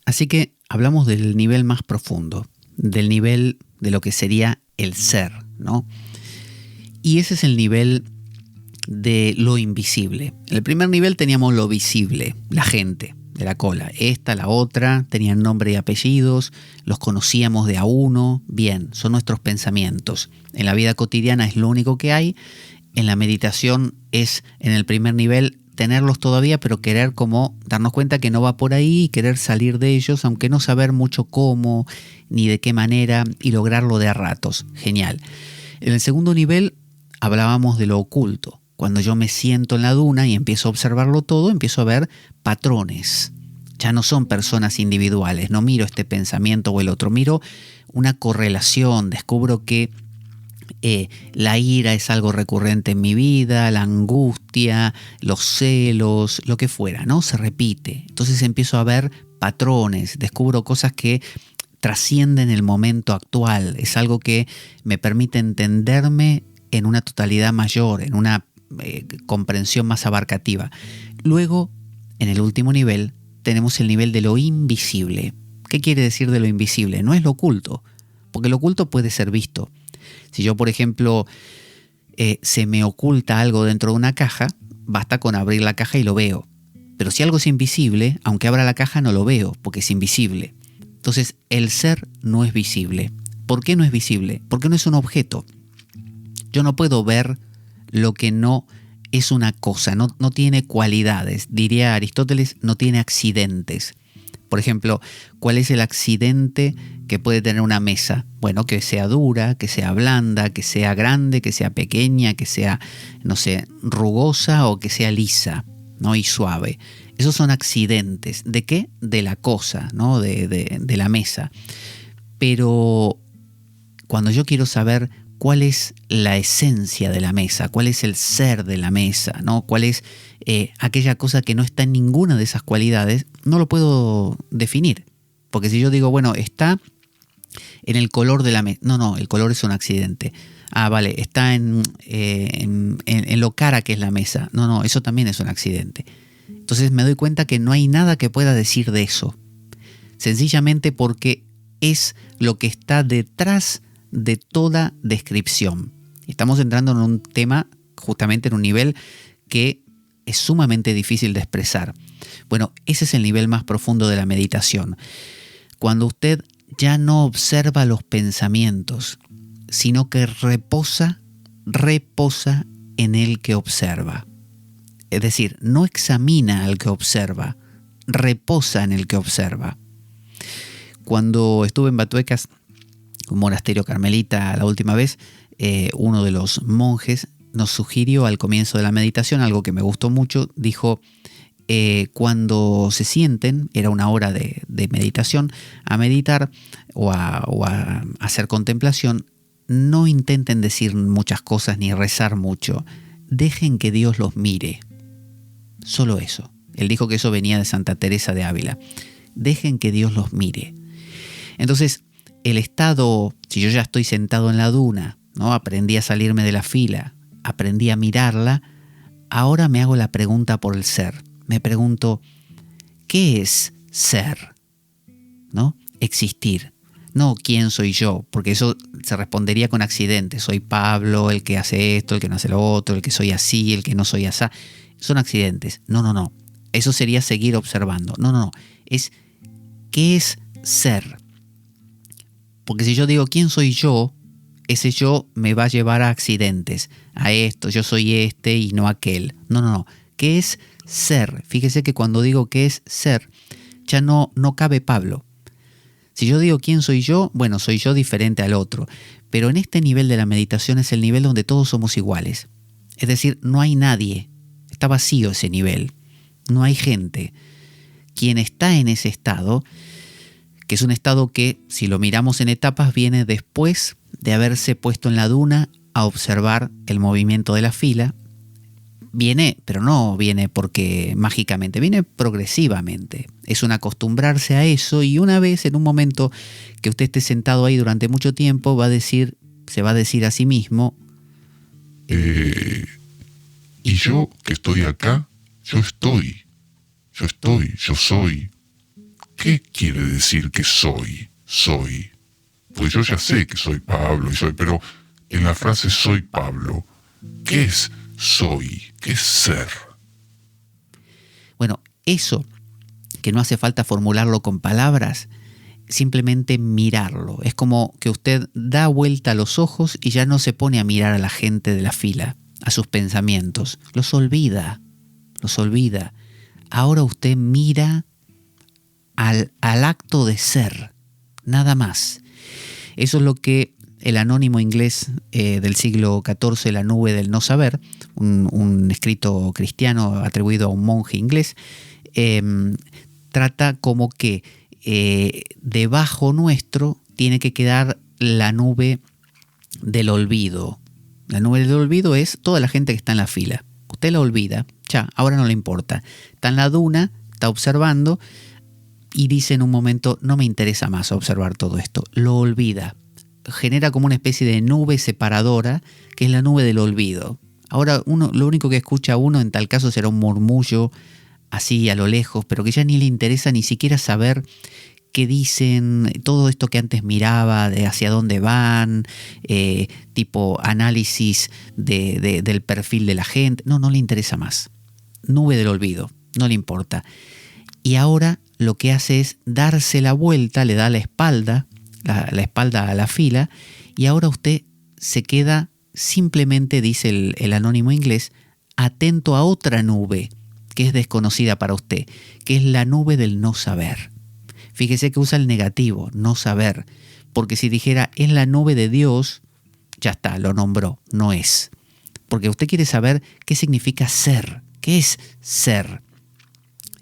Así que hablamos del nivel más profundo, del nivel de lo que sería el ser, ¿no? Y ese es el nivel de lo invisible. En el primer nivel teníamos lo visible, la gente de la cola. Esta, la otra, tenían nombre y apellidos, los conocíamos de a uno. Bien, son nuestros pensamientos. En la vida cotidiana es lo único que hay. En la meditación es, en el primer nivel, tenerlos todavía, pero querer como darnos cuenta que no va por ahí y querer salir de ellos, aunque no saber mucho cómo ni de qué manera y lograrlo de a ratos. Genial. En el segundo nivel hablábamos de lo oculto. Cuando yo me siento en la duna y empiezo a observarlo todo, empiezo a ver patrones. Ya no son personas individuales, no miro este pensamiento o el otro, miro una correlación, descubro que la ira es algo recurrente en mi vida, la angustia, los celos, lo que fuera, ¿no? Se repite. Entonces empiezo a ver patrones, descubro cosas que trascienden el momento actual. Es algo que me permite entenderme en una totalidad mayor, en una comprensión más abarcativa. Luego, en el último nivel, tenemos el nivel de lo invisible. ¿Qué quiere decir de lo invisible? No es lo oculto, porque lo oculto puede ser visto. Si yo, por ejemplo, se me oculta algo dentro de una caja, basta con abrir la caja y lo veo. Pero si algo es invisible, aunque abra la caja no lo veo, porque es invisible. Entonces, el ser no es visible. ¿Por qué no es visible? Porque no es un objeto. Yo no puedo ver lo que no es una cosa, no tiene cualidades. Diría Aristóteles, no tiene accidentes. Por ejemplo, ¿cuál es el accidente que puede tener una mesa? Bueno, que sea dura, que sea blanda, que sea grande, que sea pequeña, que sea, no sé, rugosa o que sea lisa, ¿no? Y suave. Esos son accidentes. ¿De qué? De la cosa, ¿no? De la mesa. Pero cuando yo quiero saber cuál es la esencia de la mesa, cuál es el ser de la mesa, ¿no? Cuál es aquella cosa que no está en ninguna de esas cualidades, no lo puedo definir. Porque si yo digo, bueno, está en el color de la mesa. No, el color es un accidente. Vale, está en lo cara que es la mesa. No, eso también es un accidente. Entonces me doy cuenta que no hay nada que pueda decir de eso. Sencillamente porque es lo que está detrás de toda descripción. Estamos entrando en un tema, justamente en un nivel que es sumamente difícil de expresar. Bueno, ese es el nivel más profundo de la meditación. Cuando usted ya no observa los pensamientos, sino que reposa en el que observa. Es decir, no examina al que observa, reposa en el que observa. Cuando estuve en Batuecas, un monasterio carmelita, la última vez, uno de los monjes nos sugirió al comienzo de la meditación algo que me gustó mucho. Dijo, cuando se sienten, era una hora de meditación, a meditar o a hacer contemplación, no intenten decir muchas cosas ni rezar mucho. Dejen que Dios los mire. Solo eso. Él dijo que eso venía de Santa Teresa de Ávila. Dejen que Dios los mire. Entonces, el estado, si yo ya estoy sentado en la duna, ¿no? Aprendí a salirme de la fila, aprendí a mirarla, ahora me hago la pregunta por el ser. Me pregunto, ¿qué es ser? ¿No? Existir. No, ¿quién soy yo? Porque eso se respondería con accidentes. Soy Pablo, el que hace esto, el que no hace lo otro, el que soy así, el que no soy asá. Son accidentes. No. Eso sería seguir observando. No. Es, ¿qué es ser? Porque si yo digo, ¿quién soy yo? Ese yo me va a llevar a accidentes. A esto, yo soy este y no aquel. No. ¿Qué es ser? Fíjese que cuando digo qué es ser, ya no cabe Pablo. Si yo digo quién soy yo, bueno, soy yo diferente al otro. Pero en este nivel de la meditación es el nivel donde todos somos iguales. Es decir, no hay nadie. Está vacío ese nivel. No hay gente. Quien está en ese estado, que es un estado que, si lo miramos en etapas, viene después de haberse puesto en la duna a observar el movimiento de la fila. Viene, pero no viene porque mágicamente, viene progresivamente. Es un acostumbrarse a eso, y una vez, en un momento que usted esté sentado ahí durante mucho tiempo, se va a decir a sí mismo, y yo que estoy acá, yo soy. ¿Qué quiere decir que soy? Pues yo ya sé que soy Pablo, pero en la frase soy Pablo, ¿qué es soy? ¿Qué es ser? Bueno, eso que no hace falta formularlo con palabras, simplemente mirarlo. Es como que usted da vuelta a los ojos y ya no se pone a mirar a la gente de la fila, a sus pensamientos. Los olvida. Ahora usted mira al acto de ser, nada más. Eso es lo que el anónimo inglés del siglo XIV, La nube del no saber, un escrito cristiano atribuido a un monje inglés, trata como que debajo nuestro tiene que quedar la nube del olvido. La nube del olvido es toda la gente que está en la fila. Usted la olvida, ahora no le importa. Está en la duna, está observando y dice en un momento, no me interesa más observar todo esto. Lo olvida. Genera como una especie de nube separadora, que es la nube del olvido. Ahora lo único que escucha uno en tal caso será un murmullo así a lo lejos, pero que ya ni le interesa ni siquiera saber qué dicen, todo esto que antes miraba, de hacia dónde van, tipo análisis del perfil de la gente. No le interesa más. Nube del olvido, no le importa. Y ahora lo que hace es darse la vuelta, le da la espalda a la fila, y ahora usted se queda simplemente, dice el anónimo inglés, atento a otra nube que es desconocida para usted, que es la nube del no saber. Fíjese que usa el negativo, no saber, porque si dijera es la nube de Dios, ya está, lo nombró, no es. Porque usted quiere saber qué significa ser, qué es ser.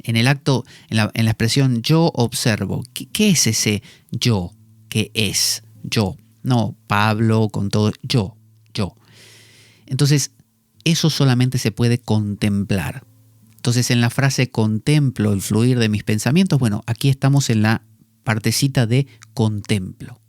En el acto, en la expresión yo observo, ¿qué es ese yo? ¿Qué es yo? No, Pablo con todo, yo. Entonces, eso solamente se puede contemplar. Entonces, en la frase contemplo el fluir de mis pensamientos, bueno, aquí estamos en la partecita de contemplo.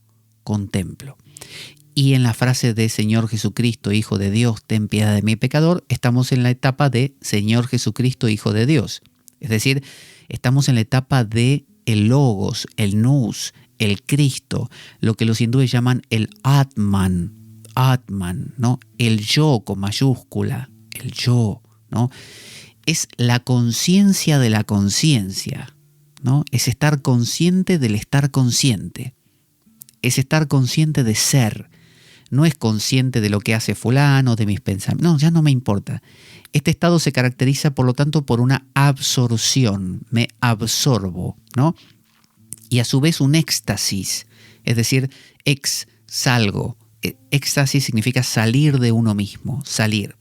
Y en la frase de Señor Jesucristo, Hijo de Dios, ten piedad de mi pecador, estamos en la etapa de Señor Jesucristo, Hijo de Dios. Es decir, estamos en la etapa de el Logos, el Nous, el Cristo, lo que los hindúes llaman el Atman. Atman, ¿no? El yo con mayúscula, el yo, ¿no? Es la conciencia de la conciencia, ¿no? Es estar consciente del estar consciente. Es estar consciente de ser. No es consciente de lo que hace fulano, de mis pensamientos. No, ya no me importa. Este estado se caracteriza, por lo tanto, por una absorción. Me absorbo, ¿no? Y a su vez un éxtasis. Es decir, salgo. Éxtasis significa salir de uno mismo, salir.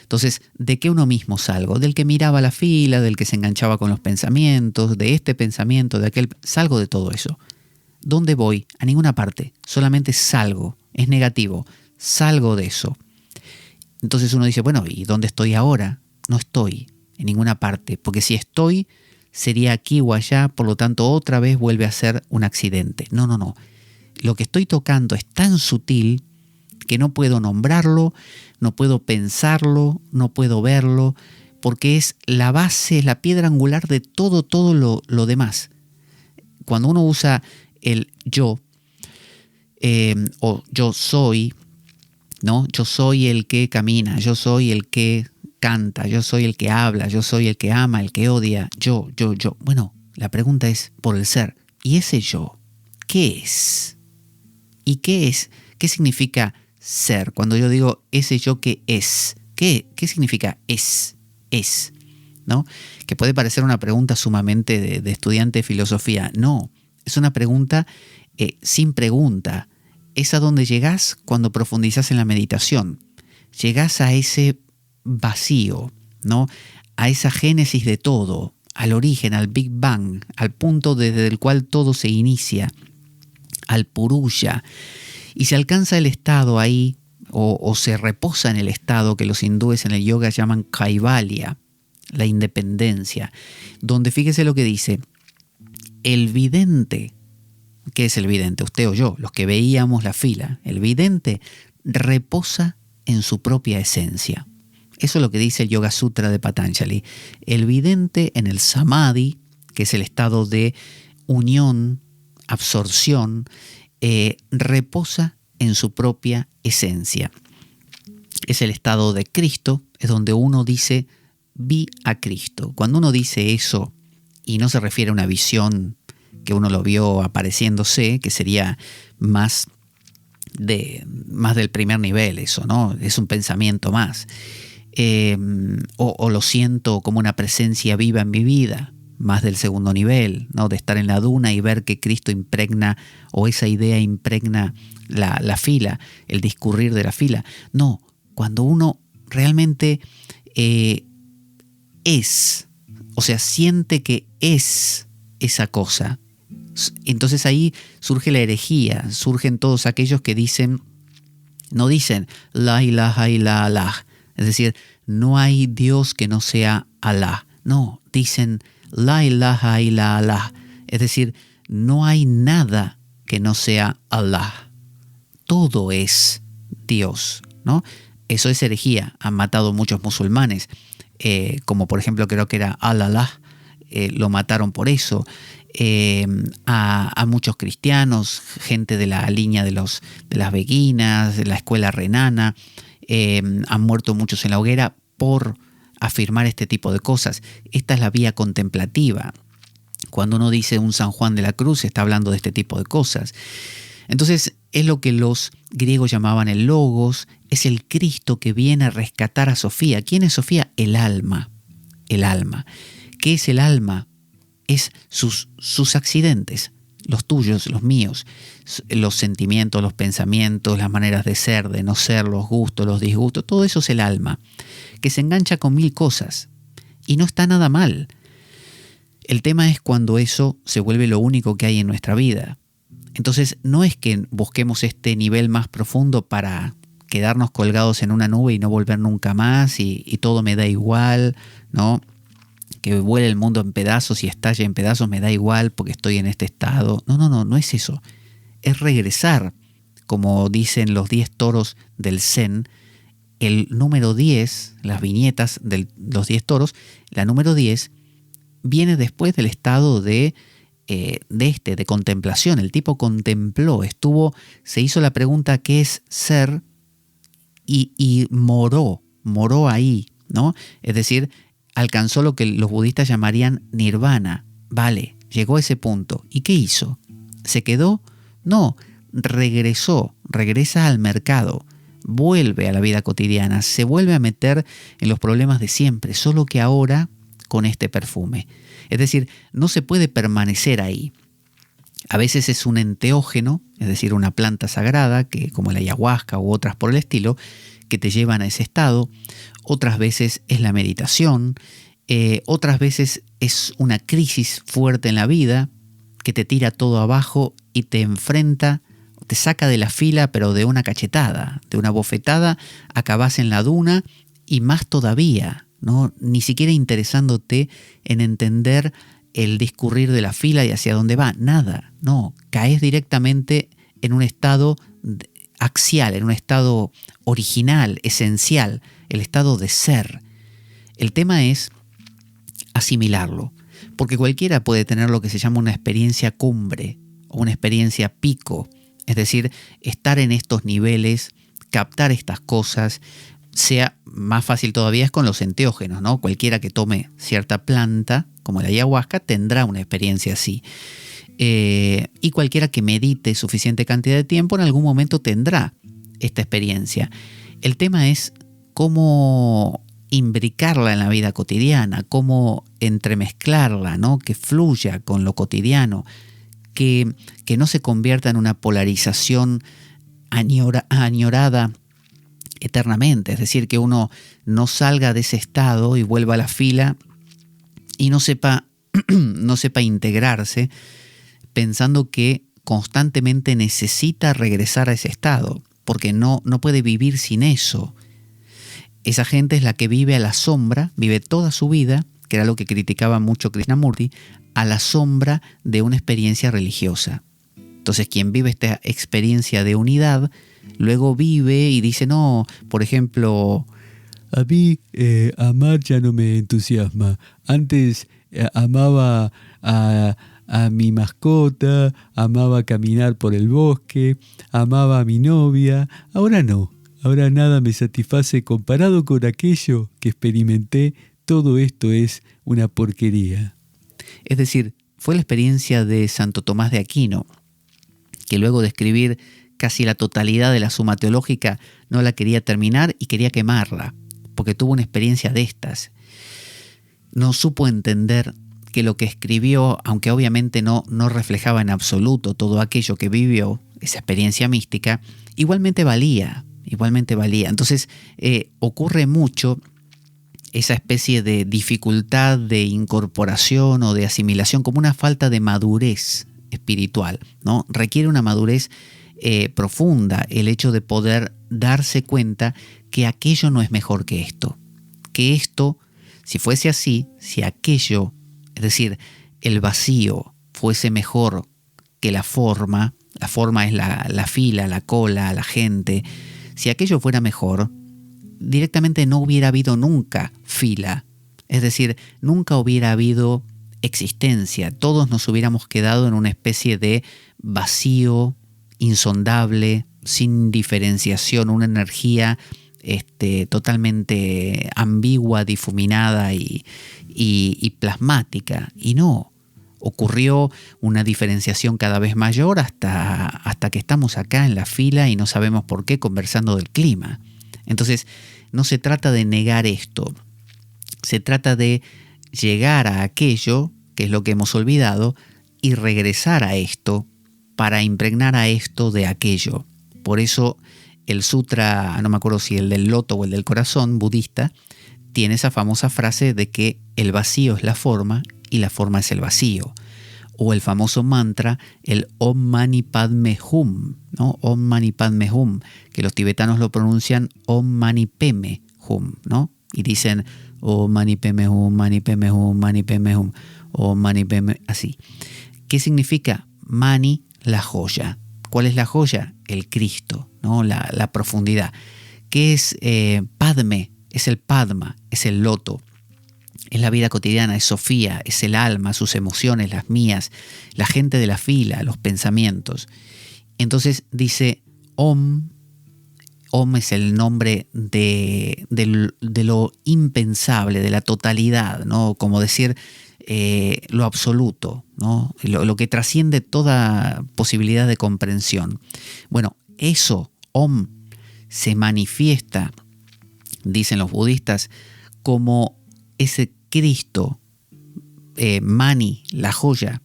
Entonces, ¿de qué uno mismo salgo? Del que miraba la fila, del que se enganchaba con los pensamientos, de este pensamiento, de aquel. Salgo de todo eso. ¿Dónde voy? A ninguna parte. Solamente salgo. Es negativo. Salgo de eso. Entonces uno dice, bueno, ¿y dónde estoy ahora? No estoy en ninguna parte. Porque si estoy, sería aquí o allá. Por lo tanto, otra vez vuelve a ser un accidente. No. Lo que estoy tocando es tan sutil que no puedo nombrarlo, no puedo pensarlo, no puedo verlo, porque es la base, es la piedra angular de todo lo demás. Cuando uno usa el yo, o yo soy, ¿no? Yo soy el que camina, yo soy el que canta, yo soy el que habla, yo soy el que ama, el que odia, yo. Bueno, la pregunta es por el ser. ¿Y ese yo qué es? ¿Y qué es? ¿Qué significa ser? Cuando yo digo ese yo que es, ¿qué significa es? ¿No? Que puede parecer una pregunta sumamente de estudiante de filosofía. No, es una pregunta sin pregunta. Es a donde llegás cuando profundizás en la meditación. Llegás a ese vacío, ¿no? A esa génesis de todo, al origen, al Big Bang, al punto desde el cual todo se inicia, al Purusha. Y se alcanza el estado ahí, o se reposa en el estado que los hindúes en el yoga llaman Kaivalya, la independencia, donde fíjese lo que dice, el vidente, ¿qué es el vidente? Usted o yo, los que veíamos la fila, el vidente reposa en su propia esencia. Eso es lo que dice el Yoga Sutra de Patanjali. El vidente en el Samadhi, que es el estado de unión, absorción, reposa en su propia esencia. Es el estado de Cristo, es donde uno dice, vi a Cristo. Cuando uno dice eso, y no se refiere a una visión que uno lo vio apareciéndose, que sería más del primer nivel eso, ¿no? Es un pensamiento más. O lo siento como una presencia viva en mi vida, más del segundo nivel, ¿no? De estar en la duna y ver que Cristo impregna, o esa idea impregna la fila, el discurrir de la fila. No, cuando uno realmente es, o sea, siente que es esa cosa, entonces ahí surge la herejía, surgen todos aquellos que no dicen la ilaha illa Allah, es decir, no hay Dios que no sea Allah. No, dicen la ilaha illa Allah, es decir, no hay nada que no sea Allah. Todo es Dios, ¿no? Eso es herejía. Han matado muchos musulmanes, como por ejemplo creo que era Al-Allah, lo mataron por eso. A muchos cristianos, gente de la línea de las beguinas, de la escuela renana, han muerto muchos en la hoguera por afirmar este tipo de cosas. Esta es la vía contemplativa. Cuando uno dice un San Juan de la Cruz, está hablando de este tipo de cosas. Entonces, es lo que los griegos llamaban el Logos, es el Cristo que viene a rescatar a Sofía. ¿Quién es Sofía? El alma. El alma. ¿Qué es el alma? Es sus accidentes, los tuyos, los míos, los sentimientos, los pensamientos, las maneras de ser, de no ser, los gustos, los disgustos, todo eso es el alma, que se engancha con mil cosas y no está nada mal. El tema es cuando eso se vuelve lo único que hay en nuestra vida. Entonces no es que busquemos este nivel más profundo para quedarnos colgados en una nube y no volver nunca más y todo me da igual, ¿no? Que vuele el mundo en pedazos y estalle en pedazos, me da igual porque estoy en este estado. No es eso. Es regresar, como dicen los 10 toros del Zen, el número 10, las viñetas de los 10 toros, la número 10 viene después del estado de contemplación. El tipo contempló, se hizo la pregunta ¿qué es ser? y moró ahí, ¿no? Es decir, alcanzó lo que los budistas llamarían nirvana. Vale, llegó a ese punto. ¿Y qué hizo? ¿Se quedó? No, regresa al mercado, vuelve a la vida cotidiana, se vuelve a meter en los problemas de siempre, solo que ahora con este perfume. Es decir, no se puede permanecer ahí. A veces es un enteógeno, es decir, una planta sagrada, que, como la ayahuasca u otras por el estilo, que te llevan a ese estado. Otras veces es la meditación. Otras veces es una crisis fuerte en la vida que te tira todo abajo y te enfrenta, te saca de la fila, pero de una cachetada, de una bofetada, acabás en la duna y más todavía, ¿no? Ni siquiera interesándote en entender el discurrir de la fila y hacia dónde va, nada, no, caes directamente en un estado axial, en un estado original, esencial, el estado de ser. El tema es asimilarlo, porque cualquiera puede tener lo que se llama una experiencia cumbre o una experiencia pico, es decir, estar en estos niveles, captar estas cosas. Sea más fácil todavía es con los enteógenos, ¿no? Cualquiera que tome cierta planta, como la ayahuasca, tendrá una experiencia así. Y cualquiera que medite suficiente cantidad de tiempo, en algún momento tendrá esta experiencia. El tema es cómo imbricarla en la vida cotidiana, cómo entremezclarla, ¿no? Que fluya con lo cotidiano, que no se convierta en una polarización añorada eternamente, es decir, que uno no salga de ese estado y vuelva a la fila y no sepa integrarse, pensando que constantemente necesita regresar a ese estado, porque no puede vivir sin eso. Esa gente es la que vive a la sombra, vive toda su vida, que era lo que criticaba mucho Krishnamurti, a la sombra de una experiencia religiosa. Entonces, quien vive esta experiencia de unidad, luego vive y dice, no, por ejemplo, a mí amar ya no me entusiasma. Antes amaba a mi mascota, amaba caminar por el bosque, amaba a mi novia. Ahora no, ahora nada me satisface comparado con aquello que experimenté. Todo esto es una porquería. Es decir, fue la experiencia de Santo Tomás de Aquino, que luego de escribir casi la totalidad de la Suma Teológica no la quería terminar y quería quemarla, porque tuvo una experiencia de estas. No supo entender que lo que escribió, aunque obviamente no reflejaba en absoluto todo aquello que vivió, esa experiencia mística, igualmente valía. Entonces ocurre mucho esa especie de dificultad de incorporación o de asimilación como una falta de madurez espiritual, ¿no? Requiere una madurez profunda el hecho de poder darse cuenta que aquello no es mejor que esto. Que esto, si fuese así, si aquello, es decir, el vacío, fuese mejor que la forma es la fila, la cola, la gente, si aquello fuera mejor, directamente no hubiera habido nunca fila, es decir, nunca hubiera habido existencia, todos nos hubiéramos quedado en una especie de vacío insondable, sin diferenciación, una energía totalmente ambigua, difuminada y plasmática. Y no, ocurrió una diferenciación cada vez mayor hasta que estamos acá en la fila y no sabemos por qué conversando del clima. Entonces, no se trata de negar esto, se trata de llegar a aquello, que es lo que hemos olvidado, y regresar a esto para impregnar a esto de aquello. Por eso el sutra, no me acuerdo si el del loto o el del corazón budista, tiene esa famosa frase de que el vacío es la forma y la forma es el vacío. O el famoso mantra, el Om Mani Padme Hum, ¿no? Om Mani Padme Hum, que los tibetanos lo pronuncian Om Mani Peme Hum, ¿no? Y dicen Om Mani Peme Hum, Mani Peme Hum, Mani Peme Hum, Om Mani Peme, así. ¿Qué significa? Mani, la joya. ¿Cuál es la joya? El Cristo, ¿no? La profundidad. ¿Qué es Padme? Es el Padma, es el loto. Es la vida cotidiana, es Sofía, es el alma, sus emociones, las mías, la gente de la fila, los pensamientos. Entonces dice Om Om es el nombre de lo impensable, de la totalidad, ¿no? Como decir lo absoluto, ¿no? Lo que trasciende toda posibilidad de comprensión. Bueno, eso, Om, se manifiesta, dicen los budistas, como ese Cristo, Mani, la joya,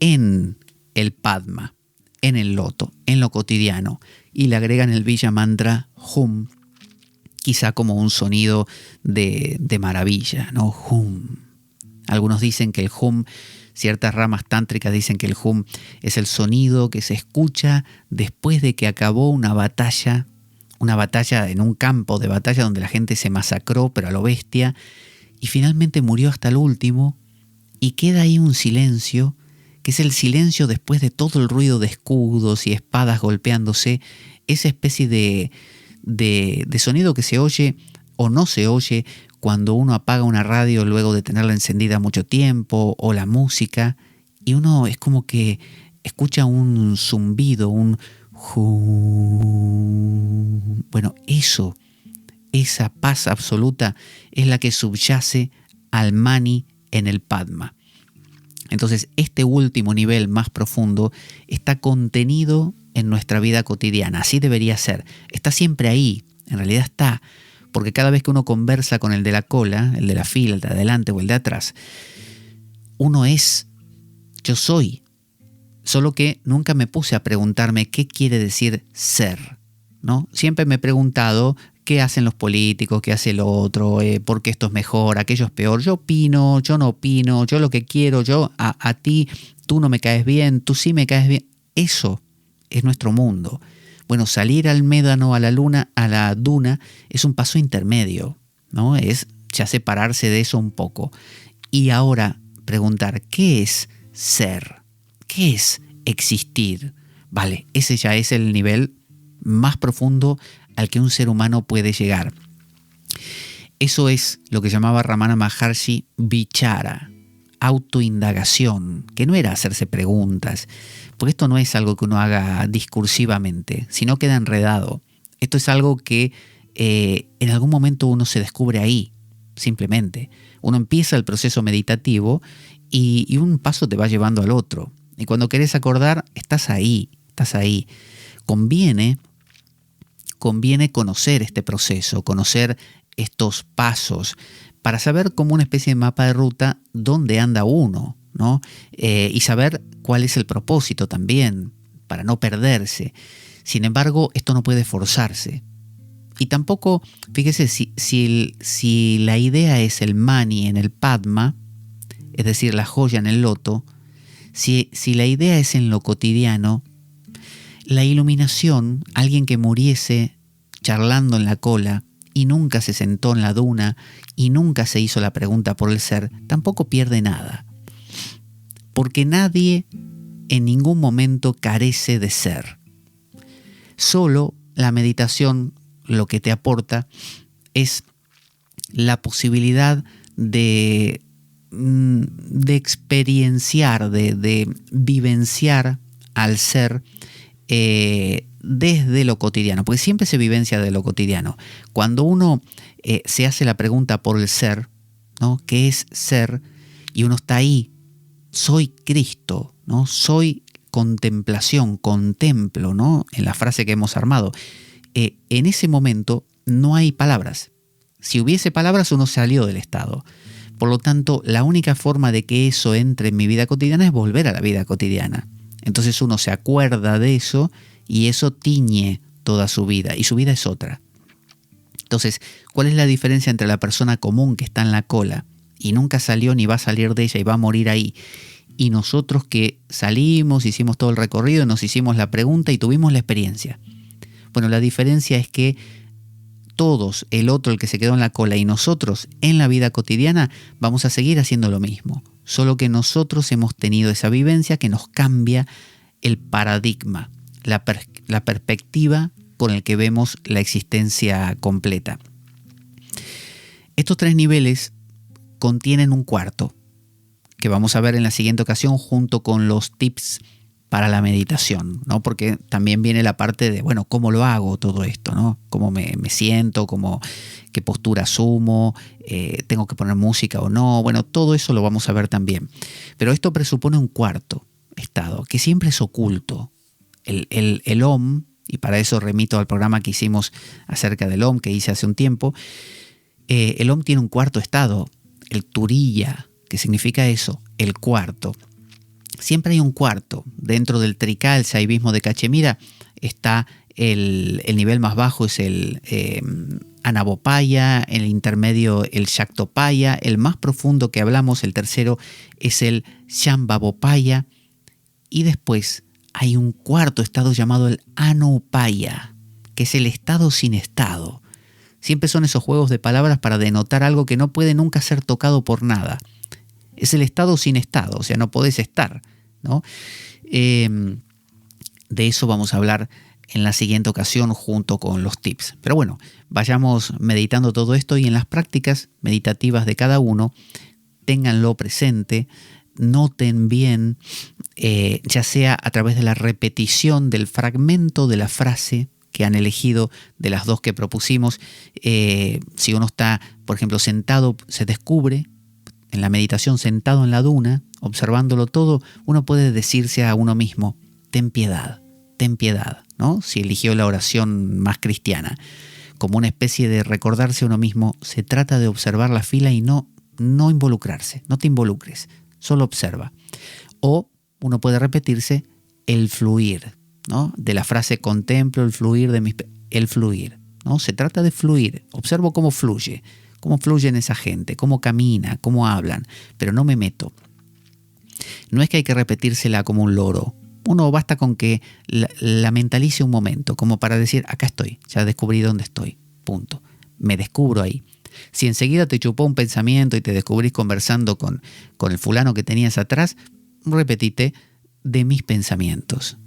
en el Padma, en el loto, en lo cotidiano, y le agregan el Villa Mantra Hum, quizá como un sonido de maravilla, ¿no? Hum. Algunos dicen que el Hum, ciertas ramas tántricas dicen que el Hum es el sonido que se escucha después de que acabó una batalla en un campo de batalla donde la gente se masacró, pero a lo bestia, y finalmente murió hasta el último, y queda ahí un silencio, que es el silencio después de todo el ruido de escudos y espadas golpeándose, esa especie de sonido que se oye o no se oye cuando uno apaga una radio luego de tenerla encendida mucho tiempo, o la música, y uno es como que escucha un zumbido, un hum. Bueno, esa paz absoluta es la que subyace al Mani en el Padma. Entonces, este último nivel más profundo está contenido en nuestra vida cotidiana. Así debería ser. Está siempre ahí. En realidad está. Porque cada vez que uno conversa con el de la cola, el de la fila, el de adelante o el de atrás, uno es, yo soy. Solo que nunca me puse a preguntarme qué quiere decir ser, ¿no? Siempre me he preguntado qué hacen los políticos, qué hace el otro, por qué esto es mejor, aquello es peor. Yo opino, yo no opino, yo lo que quiero, yo a ti, tú no me caes bien, tú sí me caes bien. Eso es nuestro mundo. Bueno, salir al médano, a la luna, a la duna, es un paso intermedio, ¿no? Es ya separarse de eso un poco. Y ahora preguntar, ¿qué es ser? ¿Qué es existir? Vale, ese ya es el nivel más profundo al que un ser humano puede llegar. Eso es lo que llamaba Ramana Maharshi vichara, autoindagación, que no era hacerse preguntas, porque esto no es algo que uno haga discursivamente, sino queda enredado. Esto es algo que en algún momento uno se descubre ahí, simplemente. Uno empieza el proceso meditativo y un paso te va llevando al otro. Y cuando querés acordar, estás ahí. Conviene conocer este proceso, conocer estos pasos, para saber como una especie de mapa de ruta dónde anda uno, ¿no? Y saber cuál es el propósito también, para no perderse. Sin embargo, esto no puede forzarse. Y tampoco, fíjese, si la idea es el Mani en el Padma, es decir, la joya en el loto, si la idea es en lo cotidiano, la iluminación, alguien que muriese charlando en la cola y nunca se sentó en la duna y nunca se hizo la pregunta por el ser, tampoco pierde nada. Porque nadie en ningún momento carece de ser. Solo la meditación lo que te aporta es la posibilidad de experienciar, de vivenciar al ser desde lo cotidiano, porque siempre se vivencia de lo cotidiano. Cuando uno se hace la pregunta por el ser, ¿no? ¿Qué es ser? Y uno está ahí, soy Cristo, ¿no? Soy contemplación, contemplo, ¿no? En la frase que hemos armado. En ese momento no hay palabras. Si hubiese palabras, uno salió del estado. Por lo tanto, la única forma de que eso entre en mi vida cotidiana es volver a la vida cotidiana. Entonces uno se acuerda de eso y eso tiñe toda su vida, y su vida es otra. Entonces, ¿cuál es la diferencia entre la persona común que está en la cola y nunca salió ni va a salir de ella y va a morir ahí, y nosotros que salimos, hicimos todo el recorrido, nos hicimos la pregunta y tuvimos la experiencia? Bueno, la diferencia es que todos, el otro, el que se quedó en la cola, y nosotros en la vida cotidiana vamos a seguir haciendo lo mismo, solo que nosotros hemos tenido esa vivencia que nos cambia el paradigma, la perspectiva con el que vemos la existencia completa. Estos 3 niveles contienen un cuarto, que vamos a ver en la siguiente ocasión junto con los tips para la meditación, ¿no? Porque también viene la parte de, bueno, ¿cómo lo hago todo esto, ¿no? ¿Cómo me siento? ¿Qué postura asumo? ¿Tengo que poner música o no? Bueno, todo eso lo vamos a ver también. Pero esto presupone un cuarto estado, que siempre es oculto. El Om, y para eso remito al programa que hicimos acerca del Om, que hice hace un tiempo, el Om tiene un cuarto estado, el Turiya, que significa eso, el cuarto. Siempre hay un cuarto. Dentro del Trika, el Saivismo de Cachemira, está el nivel más bajo, es el Anavopaya, el intermedio el Shaktopaya, el más profundo que hablamos, el tercero, es el Shambhavopaya, y después hay un cuarto estado llamado el Anupaya, que es el estado sin estado. Siempre son esos juegos de palabras para denotar algo que no puede nunca ser tocado por nada. Es el estado sin estado, o sea, no podés estar, ¿no? De eso vamos a hablar en la siguiente ocasión junto con los tips. Pero bueno, vayamos meditando todo esto y en las prácticas meditativas de cada uno, ténganlo presente, noten bien, ya sea a través de la repetición del fragmento de la frase que han elegido de las dos que propusimos. Si uno está, por ejemplo, sentado, se descubre en la meditación sentado en la duna, observándolo todo, uno puede decirse a uno mismo, ten piedad, ¿no? Si eligió la oración más cristiana, como una especie de recordarse a uno mismo, se trata de observar la fila y no involucrarse, no te involucres, solo observa. O uno puede repetirse el fluir, ¿no? De la frase contemplo el fluir el fluir, ¿no? Se trata de fluir, observo cómo fluyen esa gente, cómo camina, cómo hablan, pero no me meto. No es que hay que repetírsela como un loro. Uno basta con que la mentalice un momento, como para decir, acá estoy, ya descubrí dónde estoy, punto. Me descubro ahí. Si enseguida te chupó un pensamiento y te descubrís conversando con el fulano que tenías atrás, repetite de mis pensamientos.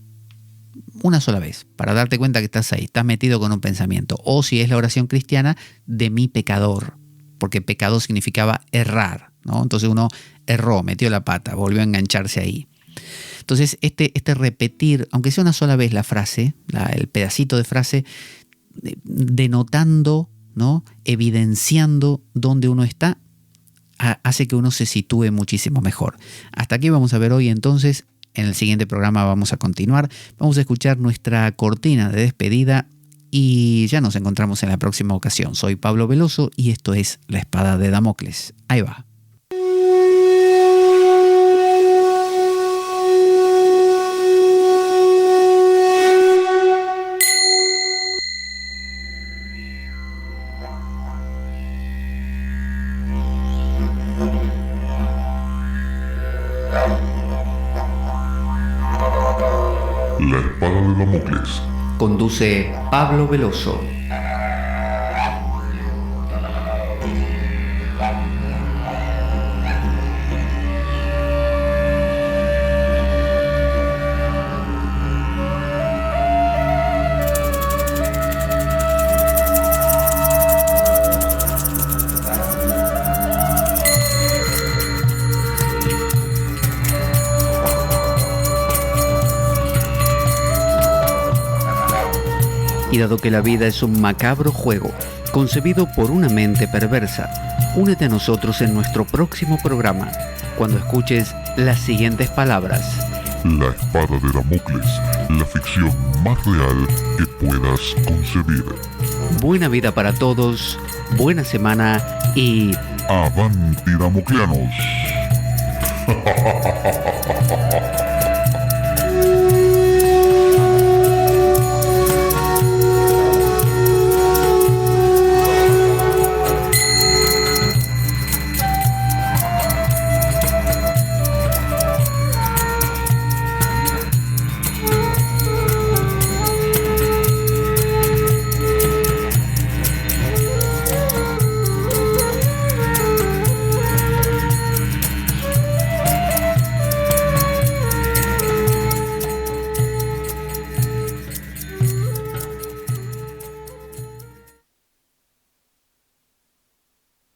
Una sola vez, para darte cuenta que estás ahí, estás metido con un pensamiento. O si es la oración cristiana, de mi pecador, porque pecado significaba errar, ¿no? Entonces uno erró, metió la pata, volvió a engancharse ahí. Entonces este repetir, aunque sea una sola vez la frase, el pedacito de frase, denotando, ¿no? Evidenciando dónde uno está, hace que uno se sitúe muchísimo mejor. Hasta aquí vamos a ver hoy entonces. En el siguiente programa vamos a continuar. Vamos a escuchar nuestra cortina de despedida y ya nos encontramos en la próxima ocasión. Soy Pablo Veloso y esto es La Espada de Damocles. Ahí va. La Espada de Damocles. Conduce Pablo Veloso. Y dado que la vida es un macabro juego, concebido por una mente perversa, únete a nosotros en nuestro próximo programa, cuando escuches las siguientes palabras. La Espada de Damocles, la ficción más real que puedas concebir. Buena vida para todos, buena semana y... ¡Avanti, damocleanos!